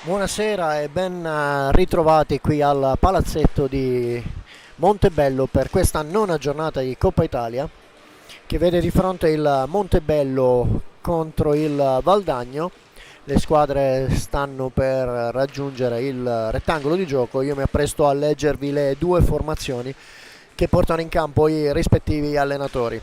Buonasera e ben ritrovati qui al palazzetto di Montebello per questa nona giornata di Coppa Italia che vede di fronte il Montebello contro il Valdagno. Le squadre stanno per raggiungere il rettangolo di gioco. Io mi appresto a leggervi le due formazioni che portano in campo i rispettivi allenatori.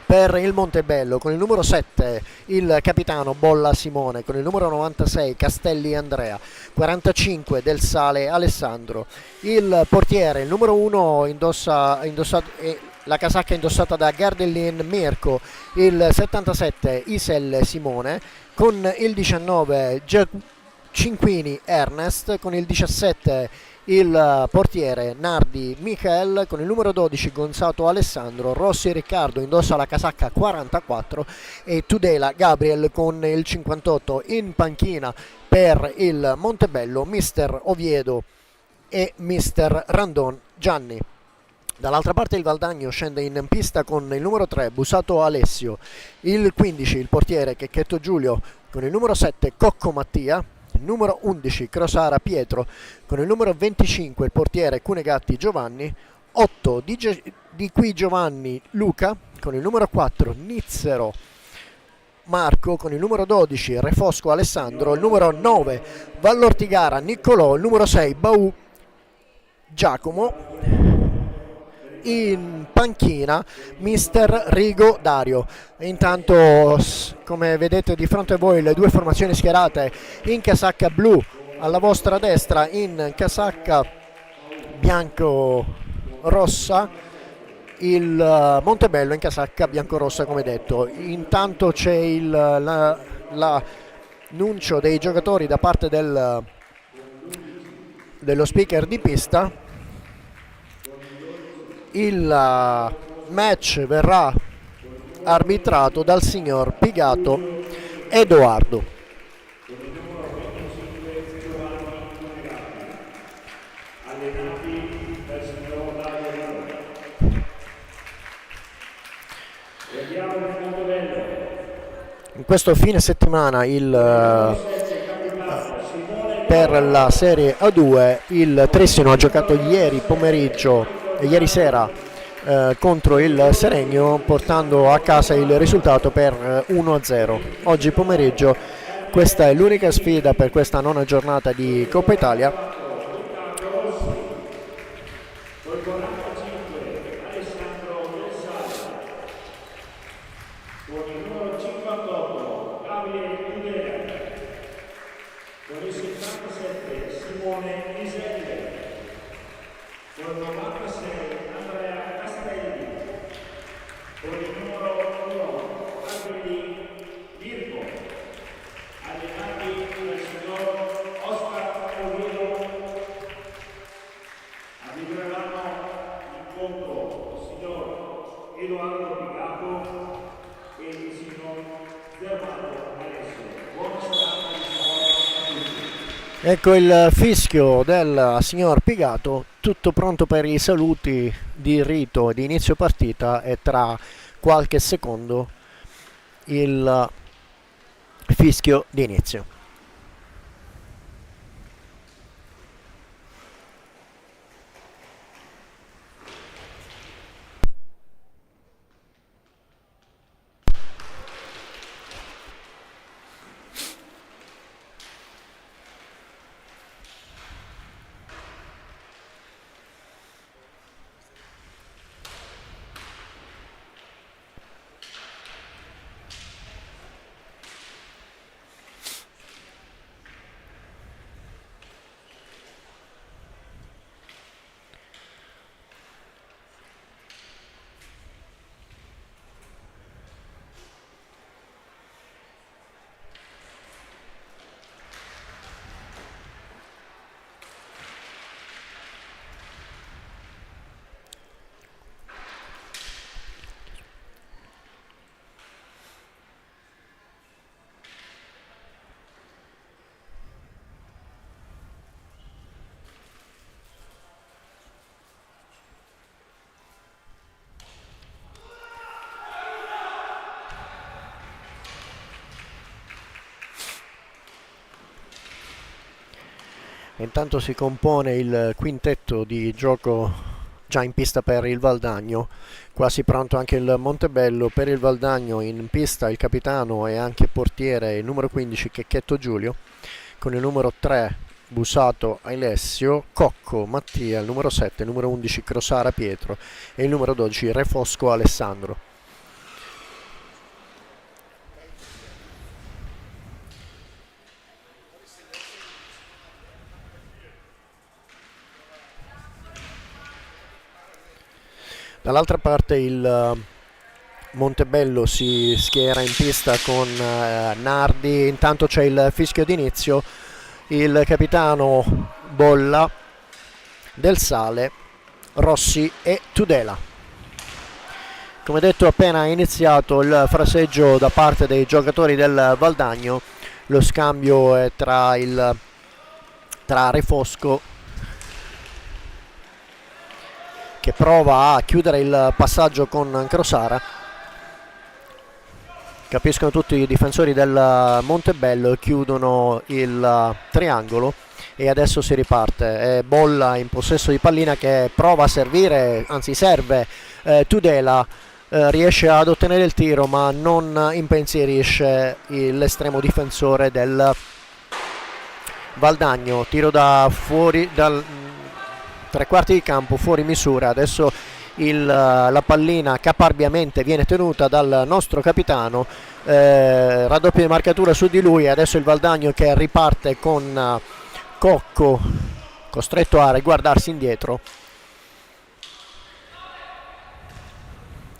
Per il Montebello con il numero 7 il capitano Bolla Simone, con il numero 96 Castelli Andrea, 45 Del Sale Alessandro, il portiere il numero 1 la casacca indossata da Gardellin Mirko, il 77 Isel Simone, con il 19 Cinquini Ernest, con il 17 il portiere Nardi Michael, con il numero 12 Gonzato Alessandro, Rossi Riccardo indossa la casacca 44 e Tudela Gabriel con il 58. In panchina per il Montebello Mister Oviedo e Mister Randon Gianni. Dall'altra parte il Valdagno scende in pista con il numero 3 Busato Alessio, il 15 il portiere Checchetto Giulio, con il numero 7 Cocco Mattia, il numero 11 Crosara Pietro, con il numero 25 il portiere Cunegatti Giovanni, 8 di qui Giovanni Luca, con il numero 4 Nizzero Marco, con il numero 12 Refosco Alessandro, il numero 9 Vallortigara Niccolò, il numero 6 Bau Giacomo. In panchina Mister Rigo Dario. Intanto, come vedete di fronte a voi, le due formazioni schierate: in casacca blu alla vostra destra, in casacca bianco-rossa il Montebello, in casacca bianco-rossa come detto. Intanto c'è l'annuncio dei giocatori da parte dello speaker di pista. Il match verrà arbitrato dal signor Pigato Edoardo. In questo fine settimana per la Serie A2 il Trissino ha giocato ieri sera contro il Seregno, portando a casa il risultato per 1-0. Oggi pomeriggio questa è l'unica sfida per questa nona giornata di Coppa Italia. Ecco il fischio del signor Pigato, tutto pronto per i saluti di rito di inizio partita e tra qualche secondo il fischio di inizio. Intanto si compone il quintetto di gioco già in pista per il Valdagno, quasi pronto anche il Montebello. Per il Valdagno in pista il capitano e anche portiere, il numero 15 Checchetto Giulio, con il numero 3 Busato Alessio, Cocco Mattia, il numero 7, il numero 11 Crosara Pietro e il numero 12 Refosco Alessandro. Dall'altra parte il Montebello si schiera in pista con Nardi. Intanto c'è il fischio d'inizio, il capitano Bolla, Del Sale, Rossi e Tudela. Come detto, appena iniziato il fraseggio da parte dei giocatori del Valdagno. Lo scambio è tra Refosco, che prova a chiudere il passaggio con Crosara. Capiscono tutti i difensori del Montebello, chiudono il triangolo e adesso si riparte. È Bolla in possesso di pallina che prova a servire, anzi serve Tudela, riesce ad ottenere il tiro ma non impensierisce l'estremo difensore del Valdagno. Tiro da fuori, dal tre quarti di campo, fuori misura. Adesso la pallina caparbiamente viene tenuta dal nostro capitano, raddoppio di marcatura su di lui. Adesso il Valdagno che riparte con Cocco costretto a riguardarsi indietro,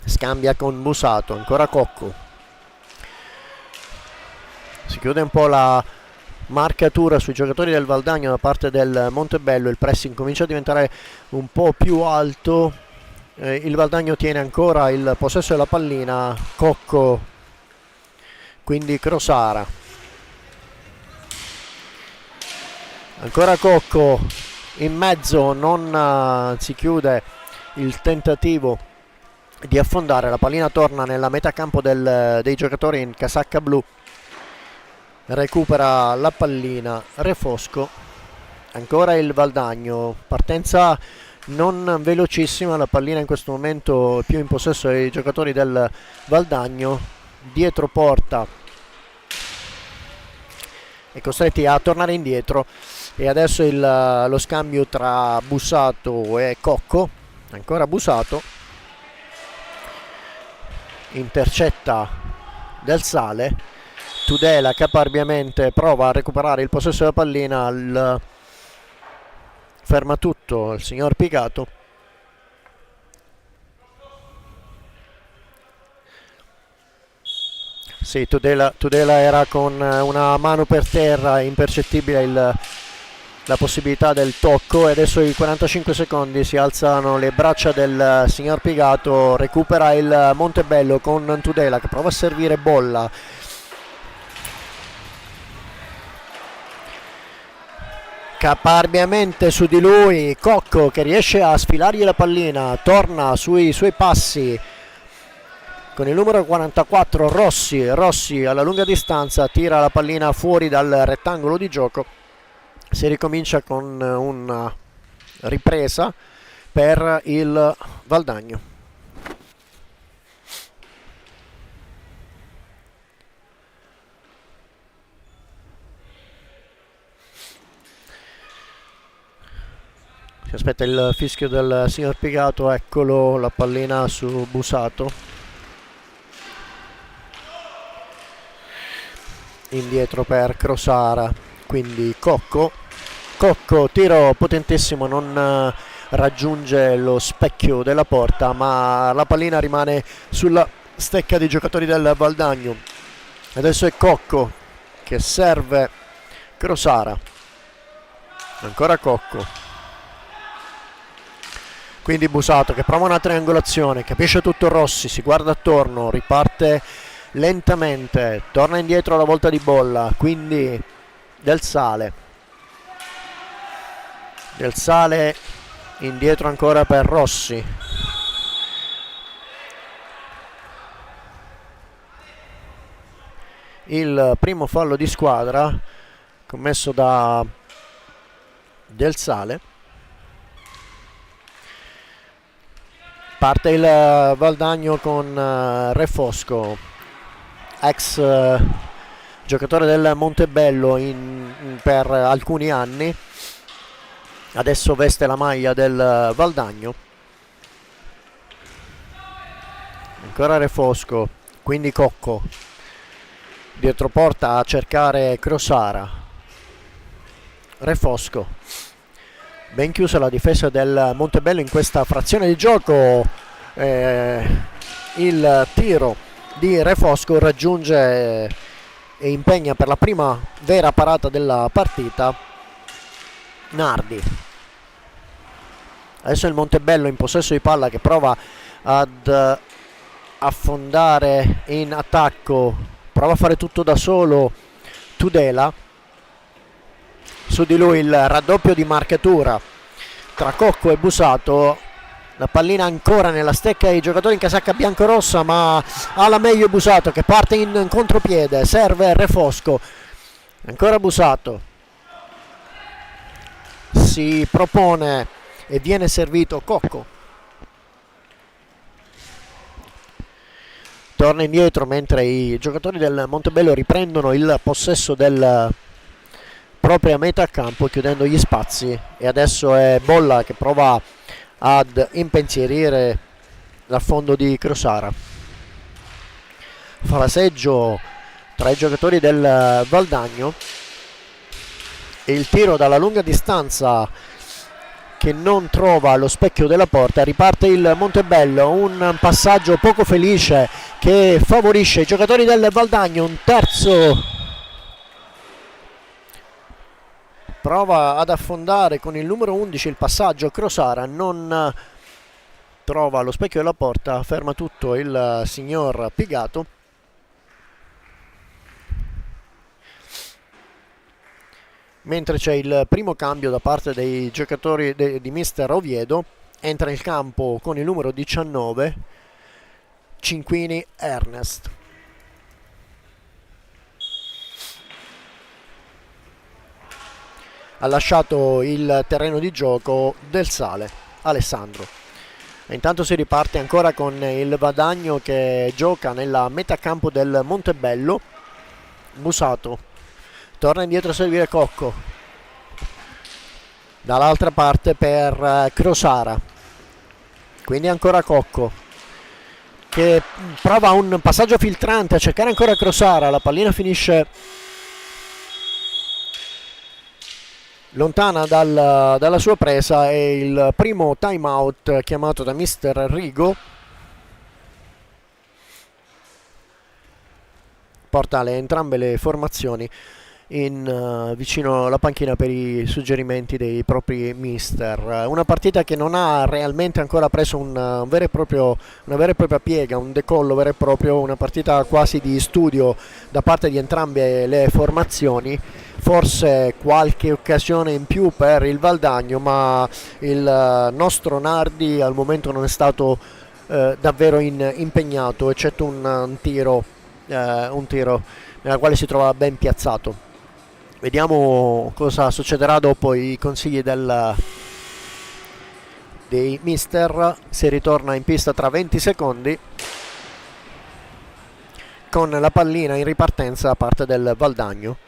scambia con Busato, ancora Cocco, si chiude un po' la marcatura sui giocatori del Valdagno da parte del Montebello. Il pressing comincia a diventare un po' più alto, il Valdagno tiene ancora il possesso della pallina. Cocco, quindi Crosara, ancora Cocco in mezzo, non si chiude il tentativo di affondare. La pallina torna nella metà campo dei giocatori in casacca blu. Recupera la pallina Refosco, ancora il Valdagno, partenza non velocissima, la pallina in questo momento più in possesso dei giocatori del Valdagno. Dietro porta e costretti a tornare indietro, e adesso lo scambio tra Busato e Cocco, ancora Busato, intercetta Del Sale. Tudela caparbiamente prova a recuperare il possesso della pallina, ferma tutto il signor Picato. Sì, Tudela era con una mano per terra, impercettibile la possibilità del tocco, e adesso i 45 secondi, si alzano le braccia del signor Picato, recupera il Montebello con Tudela che prova a servire Bolla. Caparbiamente su di lui Cocco che riesce a sfilargli la pallina, torna sui suoi passi con il numero 44 Rossi alla lunga distanza, tira la pallina fuori dal rettangolo di gioco. Si ricomincia con una ripresa per il Valdagno. Si aspetta il fischio del signor Pigato, eccolo, la pallina su Busato. Indietro per Crosara, quindi Cocco, tiro potentissimo, non raggiunge lo specchio della porta, ma la pallina rimane sulla stecca dei giocatori del Valdagno. Adesso è Cocco che serve Crosara, ancora Cocco, quindi Busato che prova una triangolazione, capisce tutto Rossi, si guarda attorno, riparte lentamente, torna indietro alla volta di Bolla, quindi Del Sale indietro ancora per Rossi, il primo fallo di squadra commesso da del Sale. Parte il Valdagno con Re Fosco, ex giocatore del Montebello per alcuni anni, adesso veste la maglia del Valdagno. Ancora Re Fosco, quindi Cocco dietro porta a cercare Crosara. Re Fosco, ben chiusa la difesa del Montebello in questa frazione di gioco. Il tiro di Re Fosco raggiunge e impegna per la prima vera parata della partita Nardi. Adesso il Montebello in possesso di palla che prova ad affondare in attacco, prova a fare tutto da solo Tudela. Su di lui il raddoppio di marcatura tra Cocco e Busato. La pallina ancora nella stecca dei giocatori in casacca biancorossa, ma alla meglio Busato che parte in contropiede, serve Re Fosco. Ancora Busato si propone e viene servito Cocco. Torna indietro mentre i giocatori del Montebello riprendono il possesso del propria metà campo, chiudendo gli spazi, e adesso è Bolla che prova ad impensierire l'affondo di Crosara. Fa la seggio tra i giocatori del Valdagno e il tiro dalla lunga distanza che non trova lo specchio della porta. Riparte il Montebello, un passaggio poco felice che favorisce i giocatori del Valdagno. Un terzo prova ad affondare con il numero 11 il passaggio. Crosara non trova lo specchio della porta, ferma tutto il signor Pigato. Mentre c'è il primo cambio da parte dei giocatori di Mister Oviedo, entra in campo con il numero 19 Cinquini Ernest. Ha lasciato il terreno di gioco del Sale, Alessandro. E intanto si riparte ancora con il Valdagno che gioca nella metà campo del Montebello. Busato torna indietro a servire Cocco, dall'altra parte per Crosara, quindi ancora Cocco che prova un passaggio filtrante a cercare ancora Crosara. La pallina finisce lontana dalla sua presa e il primo time out chiamato da Mister Rigo porta entrambe le formazioni vicino alla panchina per i suggerimenti dei propri mister. Una partita che non ha realmente ancora preso una vera e propria piega, un decollo vero e proprio, una partita quasi di studio da parte di entrambe le formazioni. Forse qualche occasione in più per il Valdagno, ma il nostro Nardi al momento non è stato davvero impegnato, eccetto un tiro nella quale si trova ben piazzato. Vediamo cosa succederà dopo i consigli dei mister. Si ritorna in pista tra 20 secondi con la pallina in ripartenza da parte del Valdagno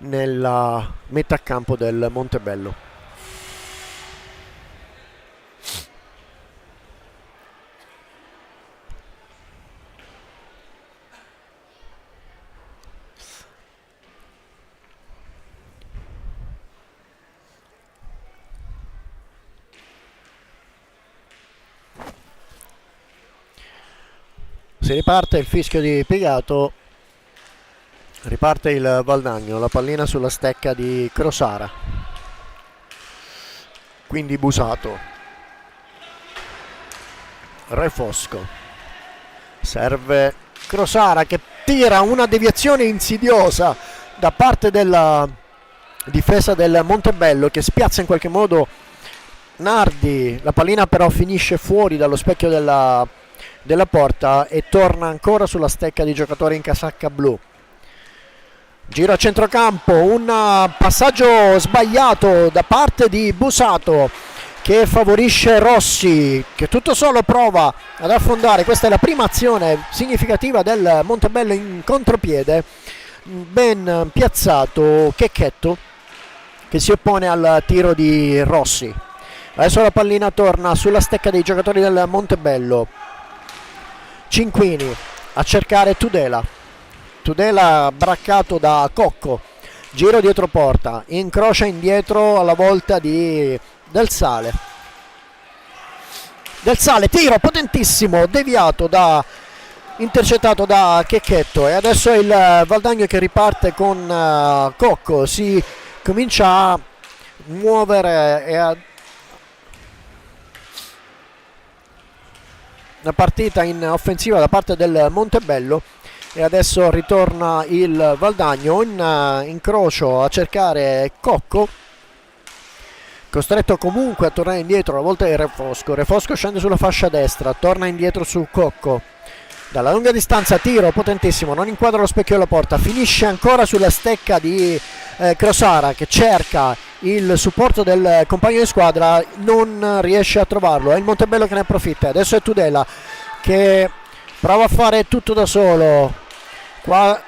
nella metà campo del Montebello. Si riparte il fischio di Pigato, riparte il Valdagno, la pallina sulla stecca di Crosara, quindi Busato. Re Fosco, serve Crosara che tira una deviazione insidiosa da parte della difesa del Montebello che spiazza in qualche modo Nardi. La pallina però finisce fuori dallo specchio della porta e torna ancora sulla stecca di giocatori in casacca blu. Giro a centrocampo, un passaggio sbagliato da parte di Busato che favorisce Rossi, che tutto solo prova ad affondare. Questa è la prima azione significativa del Montebello in contropiede. Ben piazzato Checchetto che si oppone al tiro di Rossi. Adesso la pallina torna sulla stecca dei giocatori del Montebello. Cinquini a cercare Tudela braccato da Cocco, giro dietro porta, incrocia indietro alla volta di Del Sale, tiro potentissimo, deviato intercettato da Checchetto, e adesso è il Valdagno che riparte con Cocco, si comincia a muovere e a una partita in offensiva da parte del Montebello. E adesso ritorna il Valdagno in incrocio a cercare Cocco, costretto comunque a tornare indietro. La volta è Refosco scende sulla fascia destra, torna indietro su Cocco dalla lunga distanza, tiro potentissimo, non inquadra lo specchio della porta, finisce ancora sulla stecca di Crosara che cerca il supporto del compagno di squadra, non riesce a trovarlo, è il Montebello che ne approfitta. Adesso è Tudela che prova a fare tutto da solo, qua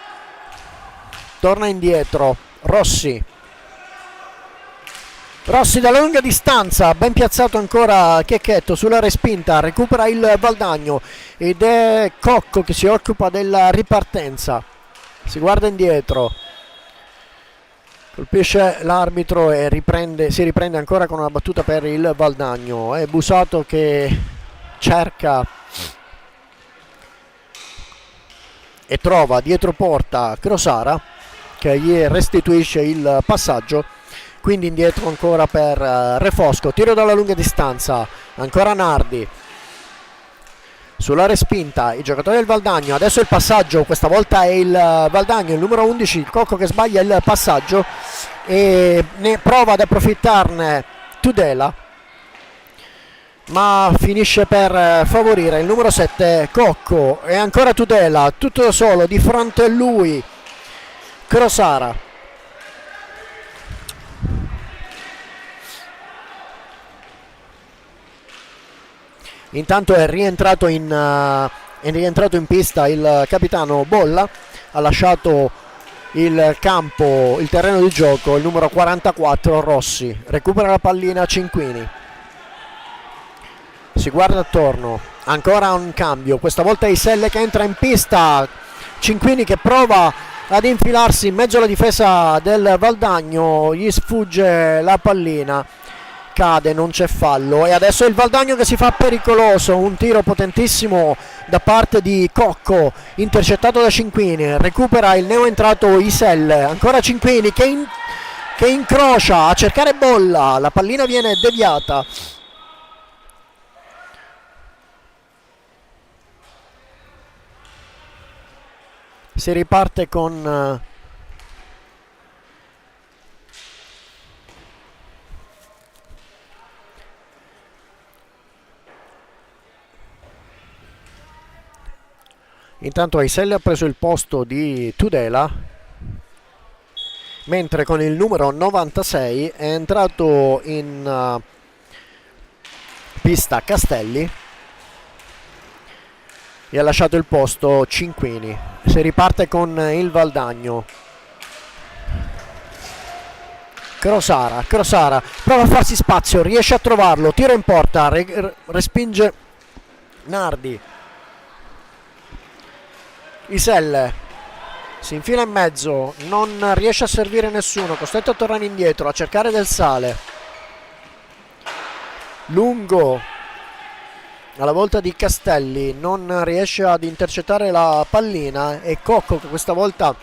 torna indietro Rossi dalla lunga distanza, ben piazzato ancora Checchetto sulla respinta, recupera il Valdagno ed è Cocco che si occupa della ripartenza, si guarda indietro, colpisce l'arbitro e si riprende ancora con una battuta per il Valdagno. È Busato che cerca e trova dietro porta Crosara che gli restituisce il passaggio, quindi indietro ancora per Refosco, tiro dalla lunga distanza, ancora Nardi sulla respinta, i giocatori del Valdagno, adesso il passaggio, questa volta è il Valdagno, il numero 11, il Cocco che sbaglia il passaggio e ne prova ad approfittarne Tudela, ma finisce per favorire il numero 7 Cocco, e ancora Tudela tutto da solo, di fronte a lui Crosara, intanto è rientrato in pista il capitano Bolla, ha lasciato il campo, il terreno di gioco, il numero 44 Rossi, recupera la pallina Cinquini, si guarda attorno, ancora un cambio, questa volta Iselle che entra in pista, Cinquini che prova ad infilarsi in mezzo alla difesa del Valdagno, gli sfugge la pallina, cade, non c'è fallo, e adesso è il Valdagno che si fa pericoloso, un tiro potentissimo da parte di Cocco, intercettato da Cinquini, recupera il neoentrato Iselle, ancora Cinquini che incrocia a cercare Bolla, la pallina viene deviata. Si riparte con intanto Iselle ha preso il posto di Tudela, mentre con il numero 96 è entrato in pista Castelli e ha lasciato il posto Cinquini. Si riparte con il Valdagno. Crosara prova a farsi spazio, riesce a trovarlo, tiro in porta, respinge Nardi. Iselle si infila in mezzo, non riesce a servire nessuno, costretto a tornare indietro, a cercare Del Sale. Lungo alla volta di Castelli, non riesce ad intercettare la pallina, e Cocco che questa volta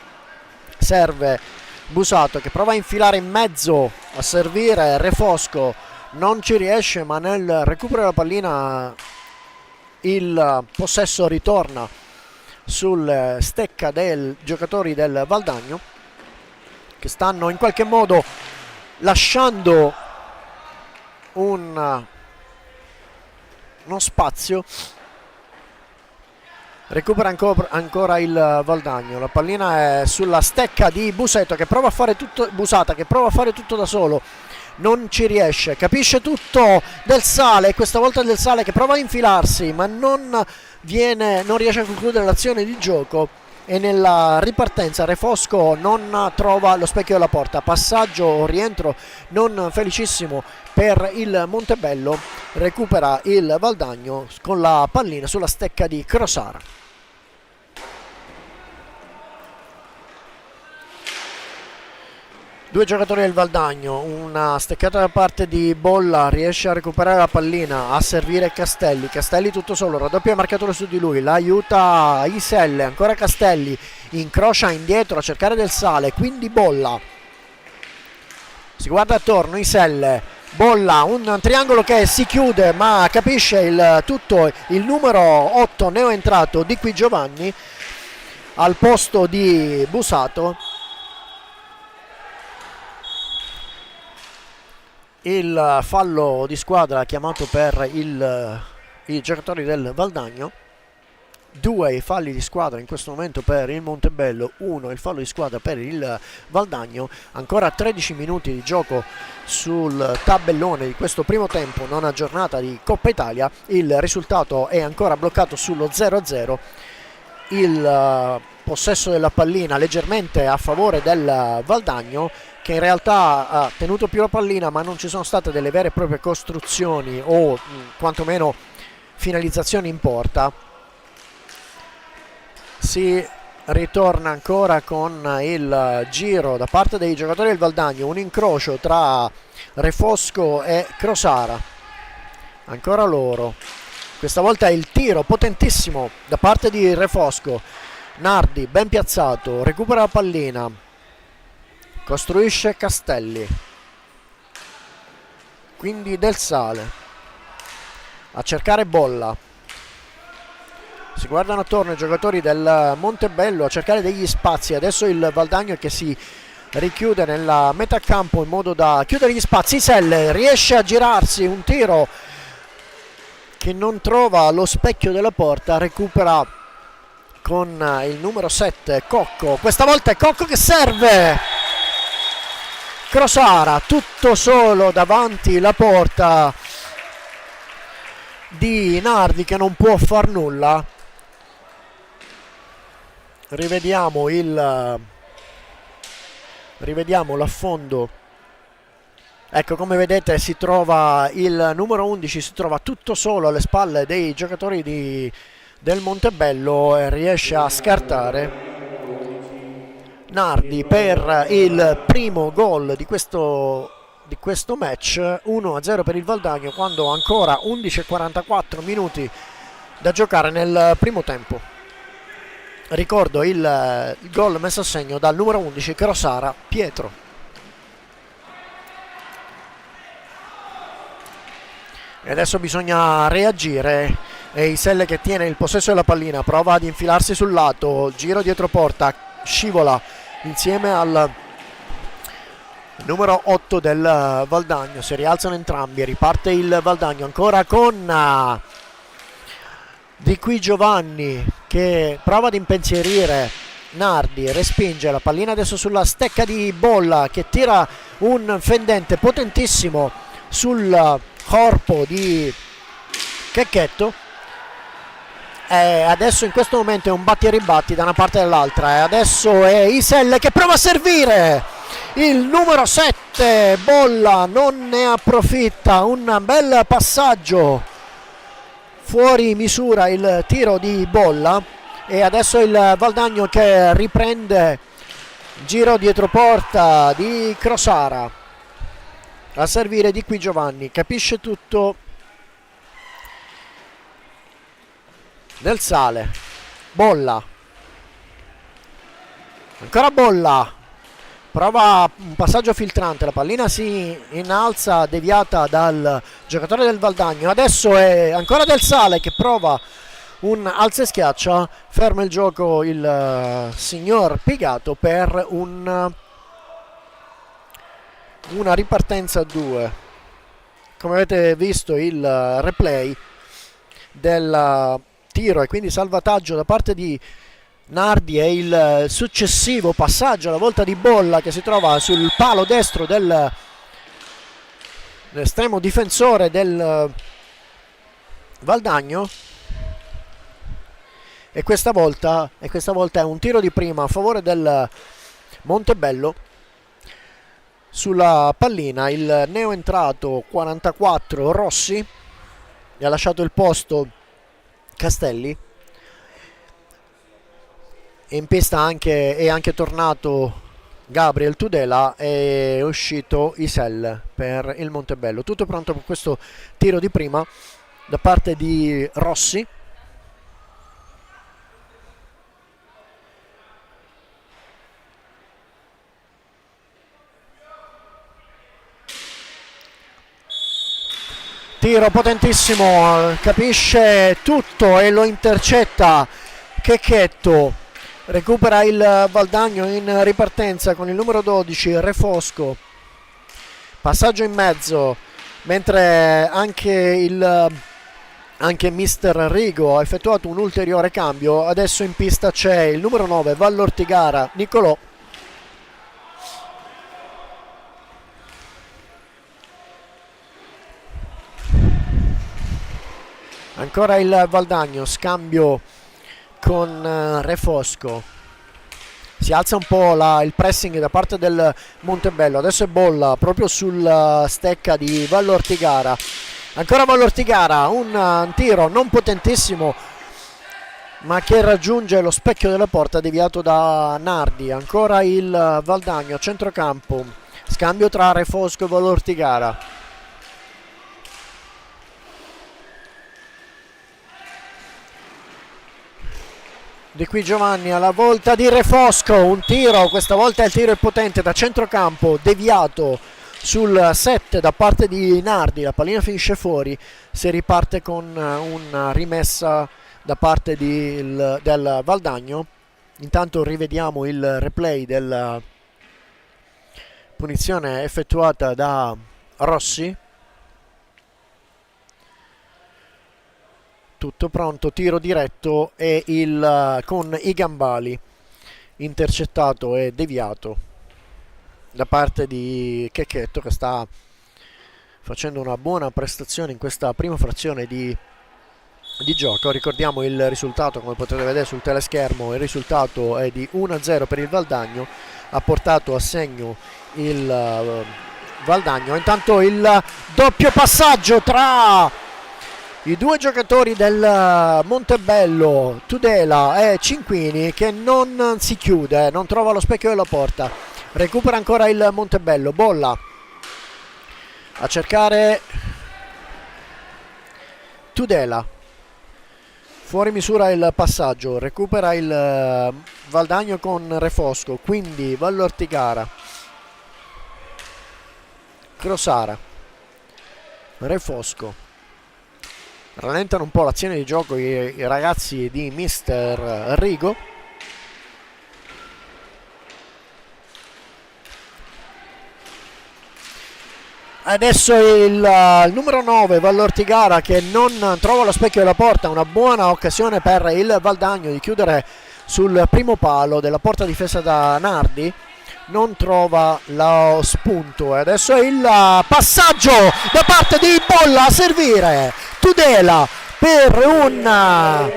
serve Busato che prova a infilare in mezzo a servire Refosco, non ci riesce, ma nel recupero della pallina il possesso ritorna sul stecca dei giocatori del Valdagno, che stanno in qualche modo lasciando uno spazio Recupera ancora il Valdagno, la pallina è sulla stecca di Busata che prova a fare tutto da solo, non ci riesce, capisce tutto Del Sale, questa volta Del Sale che prova a infilarsi ma non riesce a concludere l'azione di gioco, e nella ripartenza Refosco non trova lo specchio della porta, passaggio o rientro non felicissimo per il Montebello, recupera il Valdagno con la pallina sulla stecca di Crosara. Due giocatori del Valdagno, una steccata da parte di Bolla, riesce a recuperare la pallina, a servire Castelli tutto solo, raddoppia il marcatore su di lui, l'aiuta Iselle, ancora Castelli, incrocia indietro a cercare Del Sale, quindi Bolla, si guarda attorno, Iselle, Bolla, un triangolo che si chiude ma capisce il tutto il numero 8 neoentrato di qui Giovanni al posto di Busato. Il fallo di squadra chiamato per i giocatori del Valdagno. 2 i falli di squadra in questo momento per il Montebello, 1 il fallo di squadra per il Valdagno. Ancora 13 minuti di gioco sul tabellone di questo primo tempo, nona giornata di Coppa Italia. Il risultato è ancora bloccato sullo 0-0. Il possesso della pallina leggermente a favore del Valdagno, che in realtà ha tenuto più la pallina ma non ci sono state delle vere e proprie costruzioni o quantomeno finalizzazioni in porta. Si ritorna ancora con il giro da parte dei giocatori del Valdagno, un incrocio tra Refosco e Crosara, ancora loro, questa volta è il tiro potentissimo da parte di Refosco, Nardi ben piazzato, recupera la pallina, costruisce Castelli, quindi Del Sale a cercare Bolla, si guardano attorno i giocatori del Montebello a cercare degli spazi. Adesso il Valdagno che si richiude nella metà campo in modo da chiudere gli spazi. Iselle riesce a girarsi, un tiro che non trova lo specchio della porta, recupera con il numero 7 Cocco, questa volta è Cocco che serve, Crosara tutto solo davanti la porta di Nardi che non può far nulla. Rivediamo l'affondo. Ecco, come vedete si trova il numero 11, si trova tutto solo alle spalle dei giocatori del Montebello e riesce a scartare. Nardi per il primo gol di questo match, 1-0 per il Valdagno quando ancora 11:44 minuti da giocare nel primo tempo. Ricordo il gol messo a segno dal numero 11 Crosara Pietro. E adesso bisogna reagire. E Iselle che tiene il possesso della pallina, prova ad infilarsi sul lato, giro dietro porta, scivola insieme al numero 8 del Valdagno, si rialzano entrambi, riparte il Valdagno ancora con Di qui Giovanni che prova ad impensierire Nardi, respinge la pallina adesso sulla stecca di Bolla che tira un fendente potentissimo sul corpo di Checchetto. E adesso in questo momento è un batti e ribatti da una parte e dall'altra, e adesso è Iselle che prova a servire, il numero 7 Bolla non ne approfitta, un bel passaggio fuori misura il tiro di Bolla, e adesso il Valdagno che riprende, giro dietro porta di Crosara a servire Di qui Giovanni, capisce tutto Del Sale, Bolla, ancora Bolla, prova un passaggio filtrante, la pallina si innalza deviata dal giocatore del Valdagno, adesso è ancora Del Sale che prova un alza e schiaccia, ferma il gioco il signor Pigato per una ripartenza a 2. Come avete visto il replay tiro e quindi salvataggio da parte di Nardi e il successivo passaggio alla volta di Bolla che si trova sul palo destro dell'estremo difensore del Valdagno. E questa volta è un tiro di prima a favore del Montebello. Sulla pallina il neoentrato 44 Rossi, gli ha lasciato il posto Castelli, e in pista è anche tornato Gabriel Tudela, è uscito Isel per il Montebello. Tutto pronto per questo tiro di prima da parte di Rossi. Tiro potentissimo, capisce tutto e lo intercetta Checchetto. Recupera il Valdagno in ripartenza con il numero 12 Refosco. Passaggio in mezzo, mentre anche mister Rigo ha effettuato un ulteriore cambio. Adesso in pista c'è il numero 9 Vallortigara Nicolò. Ancora il Valdagno, scambio con Refosco. Si alza un po' il pressing da parte del Montebello. Adesso è Bolla proprio sul stecca di Vallortigara. Ancora Vallortigara, un tiro non potentissimo ma che raggiunge lo specchio della porta, deviato da Nardi. Ancora il Valdagno a centrocampo, scambio tra Refosco e Vallortigara. Di qui Giovanni alla volta di Refosco, un tiro, questa volta il tiro è potente da centrocampo, deviato sul 7 da parte di Nardi. La pallina finisce fuori, si riparte con una rimessa da parte del Valdagno. Intanto rivediamo il replay della punizione effettuata da Rossi. Tutto pronto, tiro diretto e con i gambali intercettato e deviato da parte di Checchetto, che sta facendo una buona prestazione in questa prima frazione di gioco. Ricordiamo il risultato, come potete vedere sul teleschermo, il risultato è di 1-0 per il Valdagno, ha portato a segno il Valdagno. Intanto il doppio passaggio tra i due giocatori del Montebello, Tudela e Cinquini, che non si chiude, non trova lo specchio della porta. Recupera ancora il Montebello, Bolla a cercare Tudela, fuori misura il passaggio, recupera il Valdagno con Refosco, quindi Vallortigara, Crosara, Refosco. Rallentano un po' l'azione di gioco i ragazzi di mister Rigo. Adesso il numero 9 Vallortigara, che non trova lo specchio della porta. Una buona occasione per il Valdagno di chiudere sul primo palo della porta difesa da Nardi. Non trova lo spunto. E adesso il passaggio da parte di Bolla a servire Tudela per un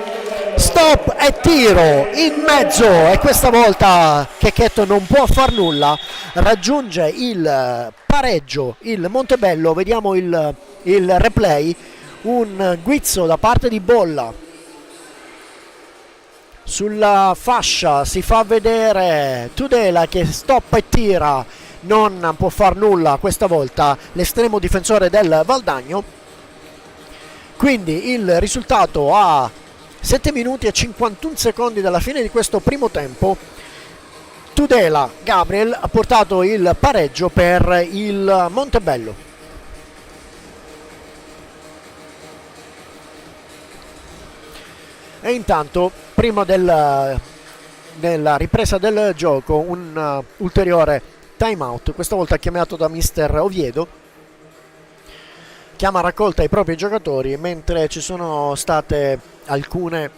stop e tiro in mezzo, e questa volta Checchetto non può far nulla, raggiunge il pareggio il Montebello. Vediamo il replay, un guizzo da parte di Bolla sulla fascia, si fa vedere Tudela che stoppa e tira, non può far nulla questa volta l'estremo difensore del Valdagno. Quindi il risultato a 7 minuti e 51 secondi dalla fine di questo primo tempo: Tudela Gabriel ha portato il pareggio per il Montebello. E intanto, prima della ripresa del gioco, un ulteriore time out, questa volta chiamato da mister Oviedo, chiama a raccolta i propri giocatori, mentre ci sono state alcune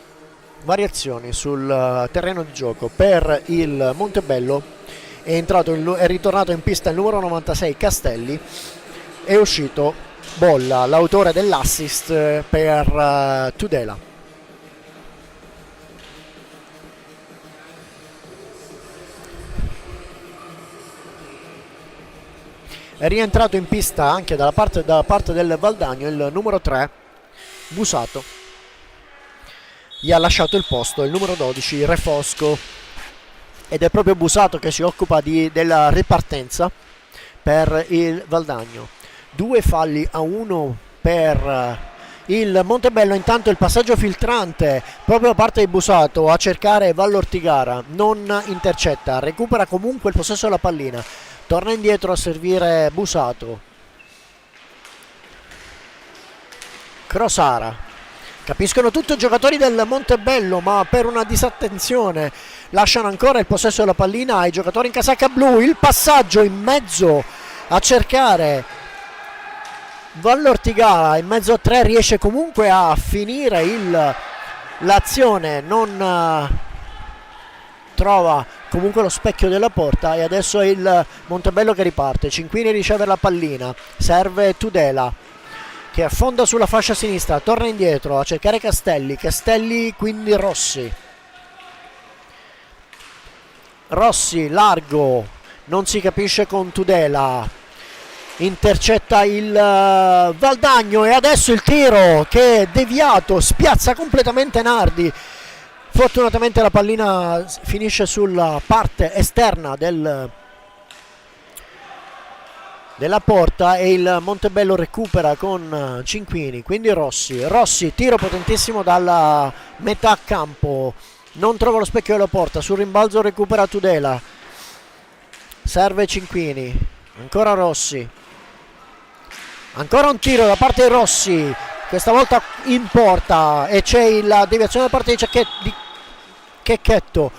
variazioni sul terreno di gioco. Per il Montebello è ritornato in pista il numero 96 Castelli, è uscito Bolla, l'autore dell'assist per Tudela. È rientrato in pista anche dalla parte del Valdagno il numero 3 Busato. Gli ha lasciato il posto il numero 12 Refosco, ed è proprio Busato che si occupa della ripartenza per il Valdagno. 2 falli a 1 per il Montebello. Intanto il passaggio filtrante proprio da parte di Busato a cercare Vallortigara, non intercetta, recupera comunque il possesso della pallina, torna indietro a servire Busato. Crosara, capiscono tutto i giocatori del Montebello, ma per una disattenzione lasciano ancora il possesso della pallina ai giocatori in casacca blu. Il passaggio in mezzo a cercare Vallortigara, in mezzo a 3, riesce comunque a finire l'azione, non trova comunque lo specchio della porta, e adesso è il Montebello che riparte. Cinquini riceve la pallina, serve Tudela che affonda sulla fascia sinistra, torna indietro a cercare Castelli, quindi Rossi largo, non si capisce con Tudela, intercetta il Valdagno, e adesso il tiro che è deviato, spiazza completamente Nardi. Fortunatamente la pallina finisce sulla parte esterna della porta, e il Montebello recupera con Cinquini, quindi Rossi, tiro potentissimo dalla metà campo, non trova lo specchio della porta, sul rimbalzo recupera Tudela, serve Cinquini, ancora Rossi, ancora un tiro da parte di Rossi, questa volta in porta, e c'è la deviazione da parte di Checchetto.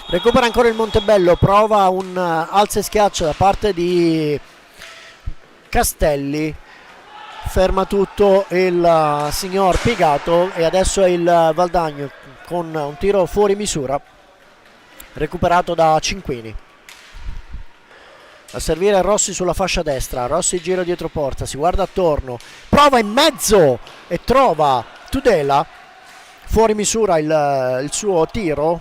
Recupera ancora il Montebello, prova un alza e schiaccia da parte di Castelli, ferma tutto il signor Pigato, e adesso è il Valdagno con un tiro fuori misura recuperato da Cinquini. A servire Rossi sulla fascia destra, Rossi gira dietro porta, si guarda attorno, prova in mezzo e trova Tudela, fuori misura il suo tiro,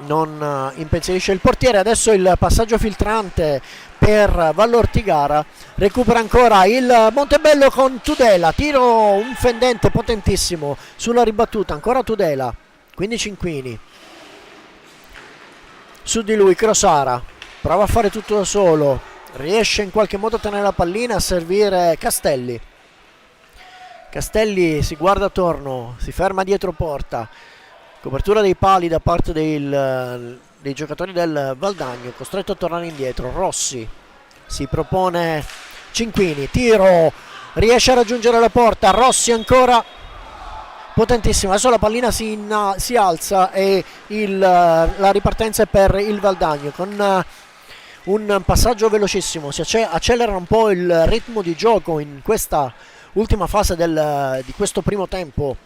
non impensierisce il portiere. Adesso il passaggio filtrante per Vallortigara, recupera ancora il Montebello con Tudela, tiro un fendente potentissimo sulla ribattuta, ancora Tudela, quindi Cinquini, su di lui Crosara, prova a fare tutto da solo, riesce in qualche modo a tenere la pallina, a servire Castelli. Castelli si guarda attorno, si ferma dietro porta, copertura dei pali da parte dei giocatori del Valdagno, costretto a tornare indietro. Rossi si propone Cinquini, tiro, riesce a raggiungere la porta, Rossi ancora potentissimo, adesso la pallina si alza, e la ripartenza è per il Valdagno con un passaggio velocissimo, si accelera un po' il ritmo di gioco in questa ultima fase di questo primo tempo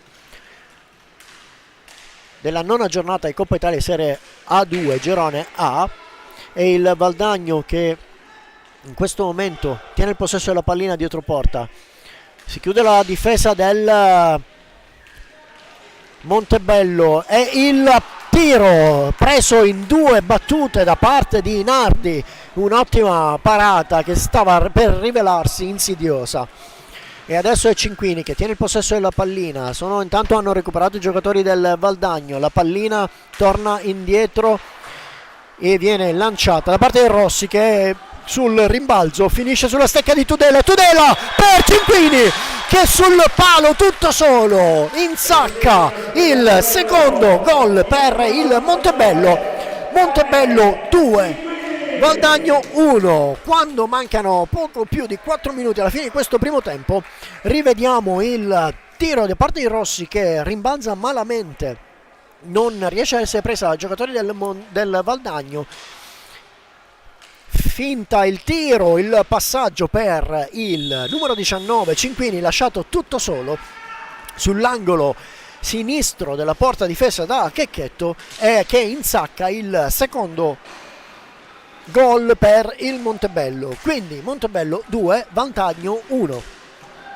della nona giornata di Coppa Italia Serie A2 Girone A, e il Valdagno che in questo momento tiene il possesso della pallina dietro porta. Si chiude la difesa del Montebello, e il tiro preso in 2 battute da parte di Nardi, un'ottima parata che stava per rivelarsi insidiosa. E adesso è Cinquini che tiene il possesso della pallina, intanto hanno recuperato i giocatori del Valdagno, la pallina torna indietro e viene lanciata da parte di Rossi, che sul rimbalzo finisce sulla stecca di Tudela per Cinquini, che sul palo tutto solo insacca il secondo gol per il Montebello 2 Valdagno 1. Quando mancano poco più di 4 minuti alla fine di questo primo tempo, rivediamo il tiro da parte di Rossi che rimbalza malamente, non riesce a essere presa dai giocatori del Valdagno, finta il tiro, il passaggio per il numero 19 Cinquini, lasciato tutto solo sull'angolo sinistro della porta difesa da Checchetto, che insacca il secondo gol per il Montebello. Quindi Montebello 2, vantaggio 1.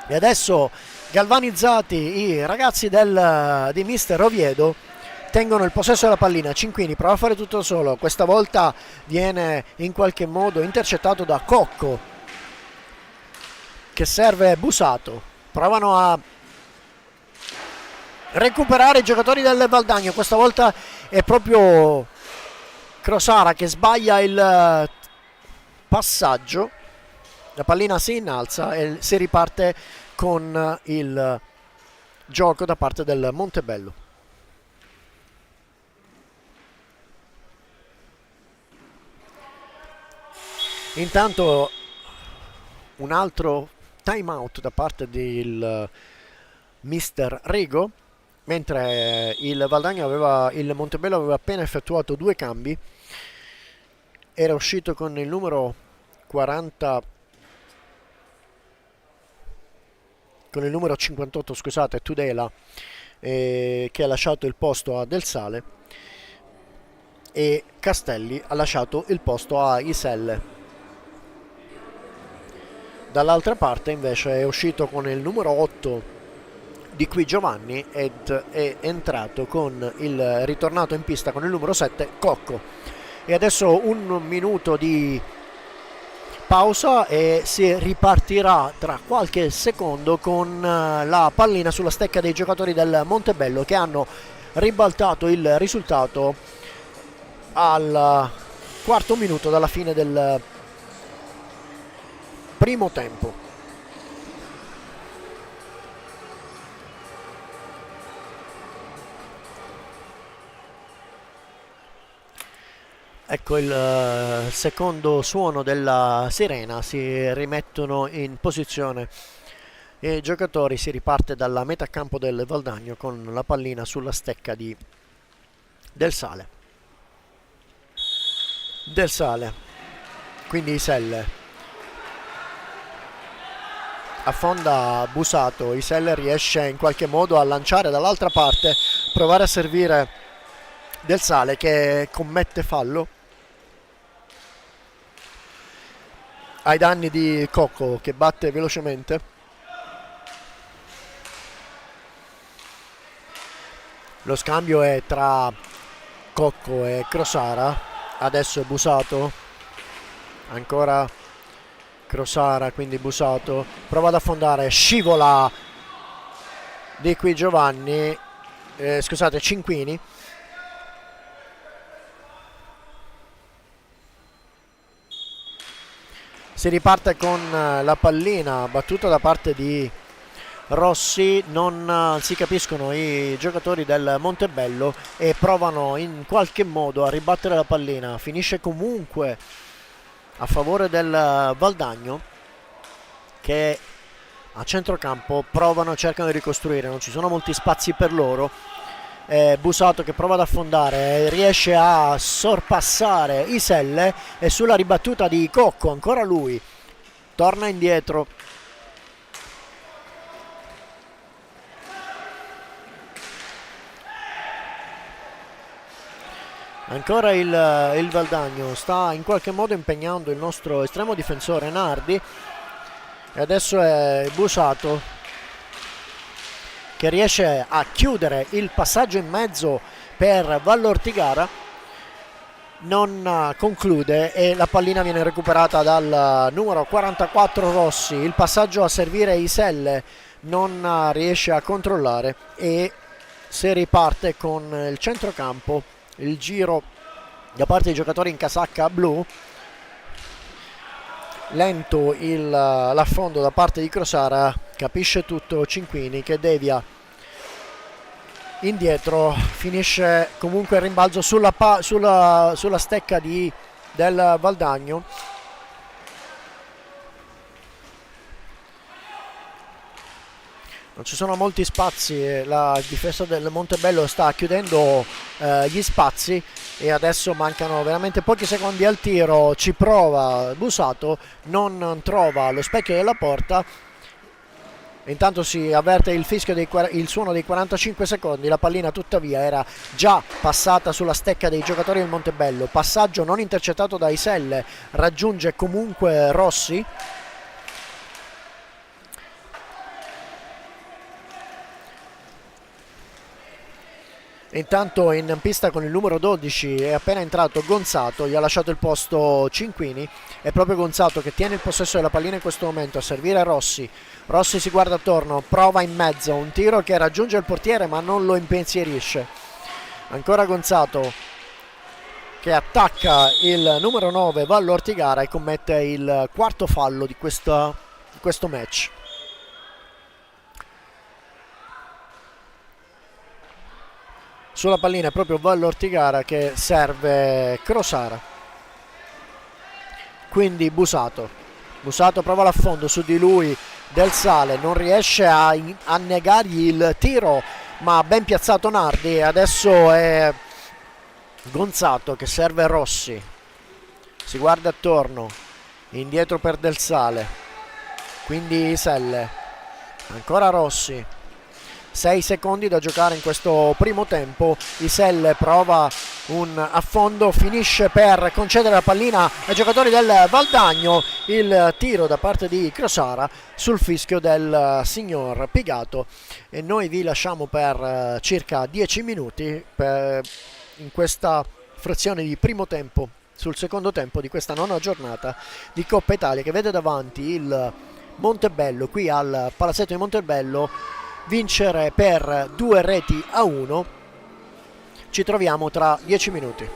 E adesso galvanizzati i ragazzi di mister Oviedo tengono il possesso della pallina. Cinquini prova a fare tutto solo, questa volta viene in qualche modo intercettato da Cocco, che serve Busato. Provano a recuperare i giocatori del Valdagno, questa volta è proprio Crosara che sbaglia il passaggio, la pallina si innalza e si riparte con il gioco da parte del Montebello. Intanto un altro time out da parte del mister Rigo, mentre il Montebello aveva appena effettuato 2 cambi. Era uscito con il numero 40, con il numero 58, scusate, Tudela, che ha lasciato il posto a Del Sale, e Castelli ha lasciato il posto a Iselle. Dall'altra parte invece è uscito con il numero 8 di qui Giovanni ed è entrato con il ritornato in pista con il numero 7 Cocco. E adesso un minuto di pausa e si ripartirà tra qualche secondo con la pallina sulla stecca dei giocatori del Montebello, che hanno ribaltato il risultato al quarto minuto dalla fine del primo tempo. Ecco il secondo suono della sirena, si rimettono in posizione i giocatori, si riparte dalla metà campo del Valdagno con la pallina sulla stecca di Del Sale. Del Sale, quindi Iselle, affonda Busato, Iselle riesce in qualche modo a lanciare dall'altra parte, provare a servire Del Sale che commette fallo ai danni di Cocco, che batte velocemente. Lo scambio è tra Cocco e Crosara, adesso è Busato, ancora Crosara, quindi Busato prova ad affondare, scivola di qui Giovanni, scusate, Cinquini. Si riparte con la pallina battuta da parte di Rossi, non si capiscono i giocatori del Montebello e provano in qualche modo a ribattere la pallina. Finisce comunque a favore del Valdagno, che a centrocampo cercano di ricostruire, non ci sono molti spazi per loro. Busato che prova ad affondare, riesce a sorpassare Iselle e sulla ribattuta di Cocco, ancora lui, torna indietro. Ancora il Valdagno sta in qualche modo impegnando il nostro estremo difensore Nardi, e adesso è Busato che riesce a chiudere il passaggio in mezzo per Vallortigara, non conclude e la pallina viene recuperata dal numero 44 Rossi. Il passaggio a servire Iselle non riesce a controllare e si riparte con il centrocampo, il giro da parte dei giocatori in casacca blu. Lento l'affondo da parte di Crosara, capisce tutto Cinquini che devia indietro, finisce comunque il rimbalzo sulla stecca del Valdagno. Non ci sono molti spazi, la difesa del Montebello sta chiudendo gli spazi e adesso mancano veramente pochi secondi al tiro, ci prova Busato, non trova lo specchio della porta. Intanto si avverte il fischio il suono dei 45 secondi, la pallina tuttavia era già passata sulla stecca dei giocatori del Montebello, passaggio non intercettato da Iselle, raggiunge comunque Rossi. Intanto in pista con il numero 12 è appena entrato Gonzato, gli ha lasciato il posto Cinquini, è proprio Gonzato che tiene il possesso della pallina in questo momento a servire Rossi. Rossi si guarda attorno, prova in mezzo, un tiro che raggiunge il portiere ma non lo impensierisce. Ancora Gonzato che attacca il numero 9 Vallo Ortigara e commette il quarto fallo di questo match. Sulla pallina è proprio Vallo Ortigara che serve Crosara, quindi Busato prova l'affondo su di lui, Del Sale non riesce a negargli il tiro ma ben piazzato Nardi, adesso è Gonzato che serve Rossi, si guarda attorno, indietro per Del Sale, quindi Iselle, ancora Rossi, 6 secondi da giocare in questo primo tempo. Iselle prova un affondo, finisce per concedere la pallina ai giocatori del Valdagno, il tiro da parte di Crosara sul fischio del signor Pigato e noi vi lasciamo per circa 10 minuti in questa frazione di primo tempo sul secondo tempo di questa nona giornata di Coppa Italia che vede davanti il Montebello qui al Palazzetto di Montebello vincere per 2-1. Ci troviamo tra 10 minuti.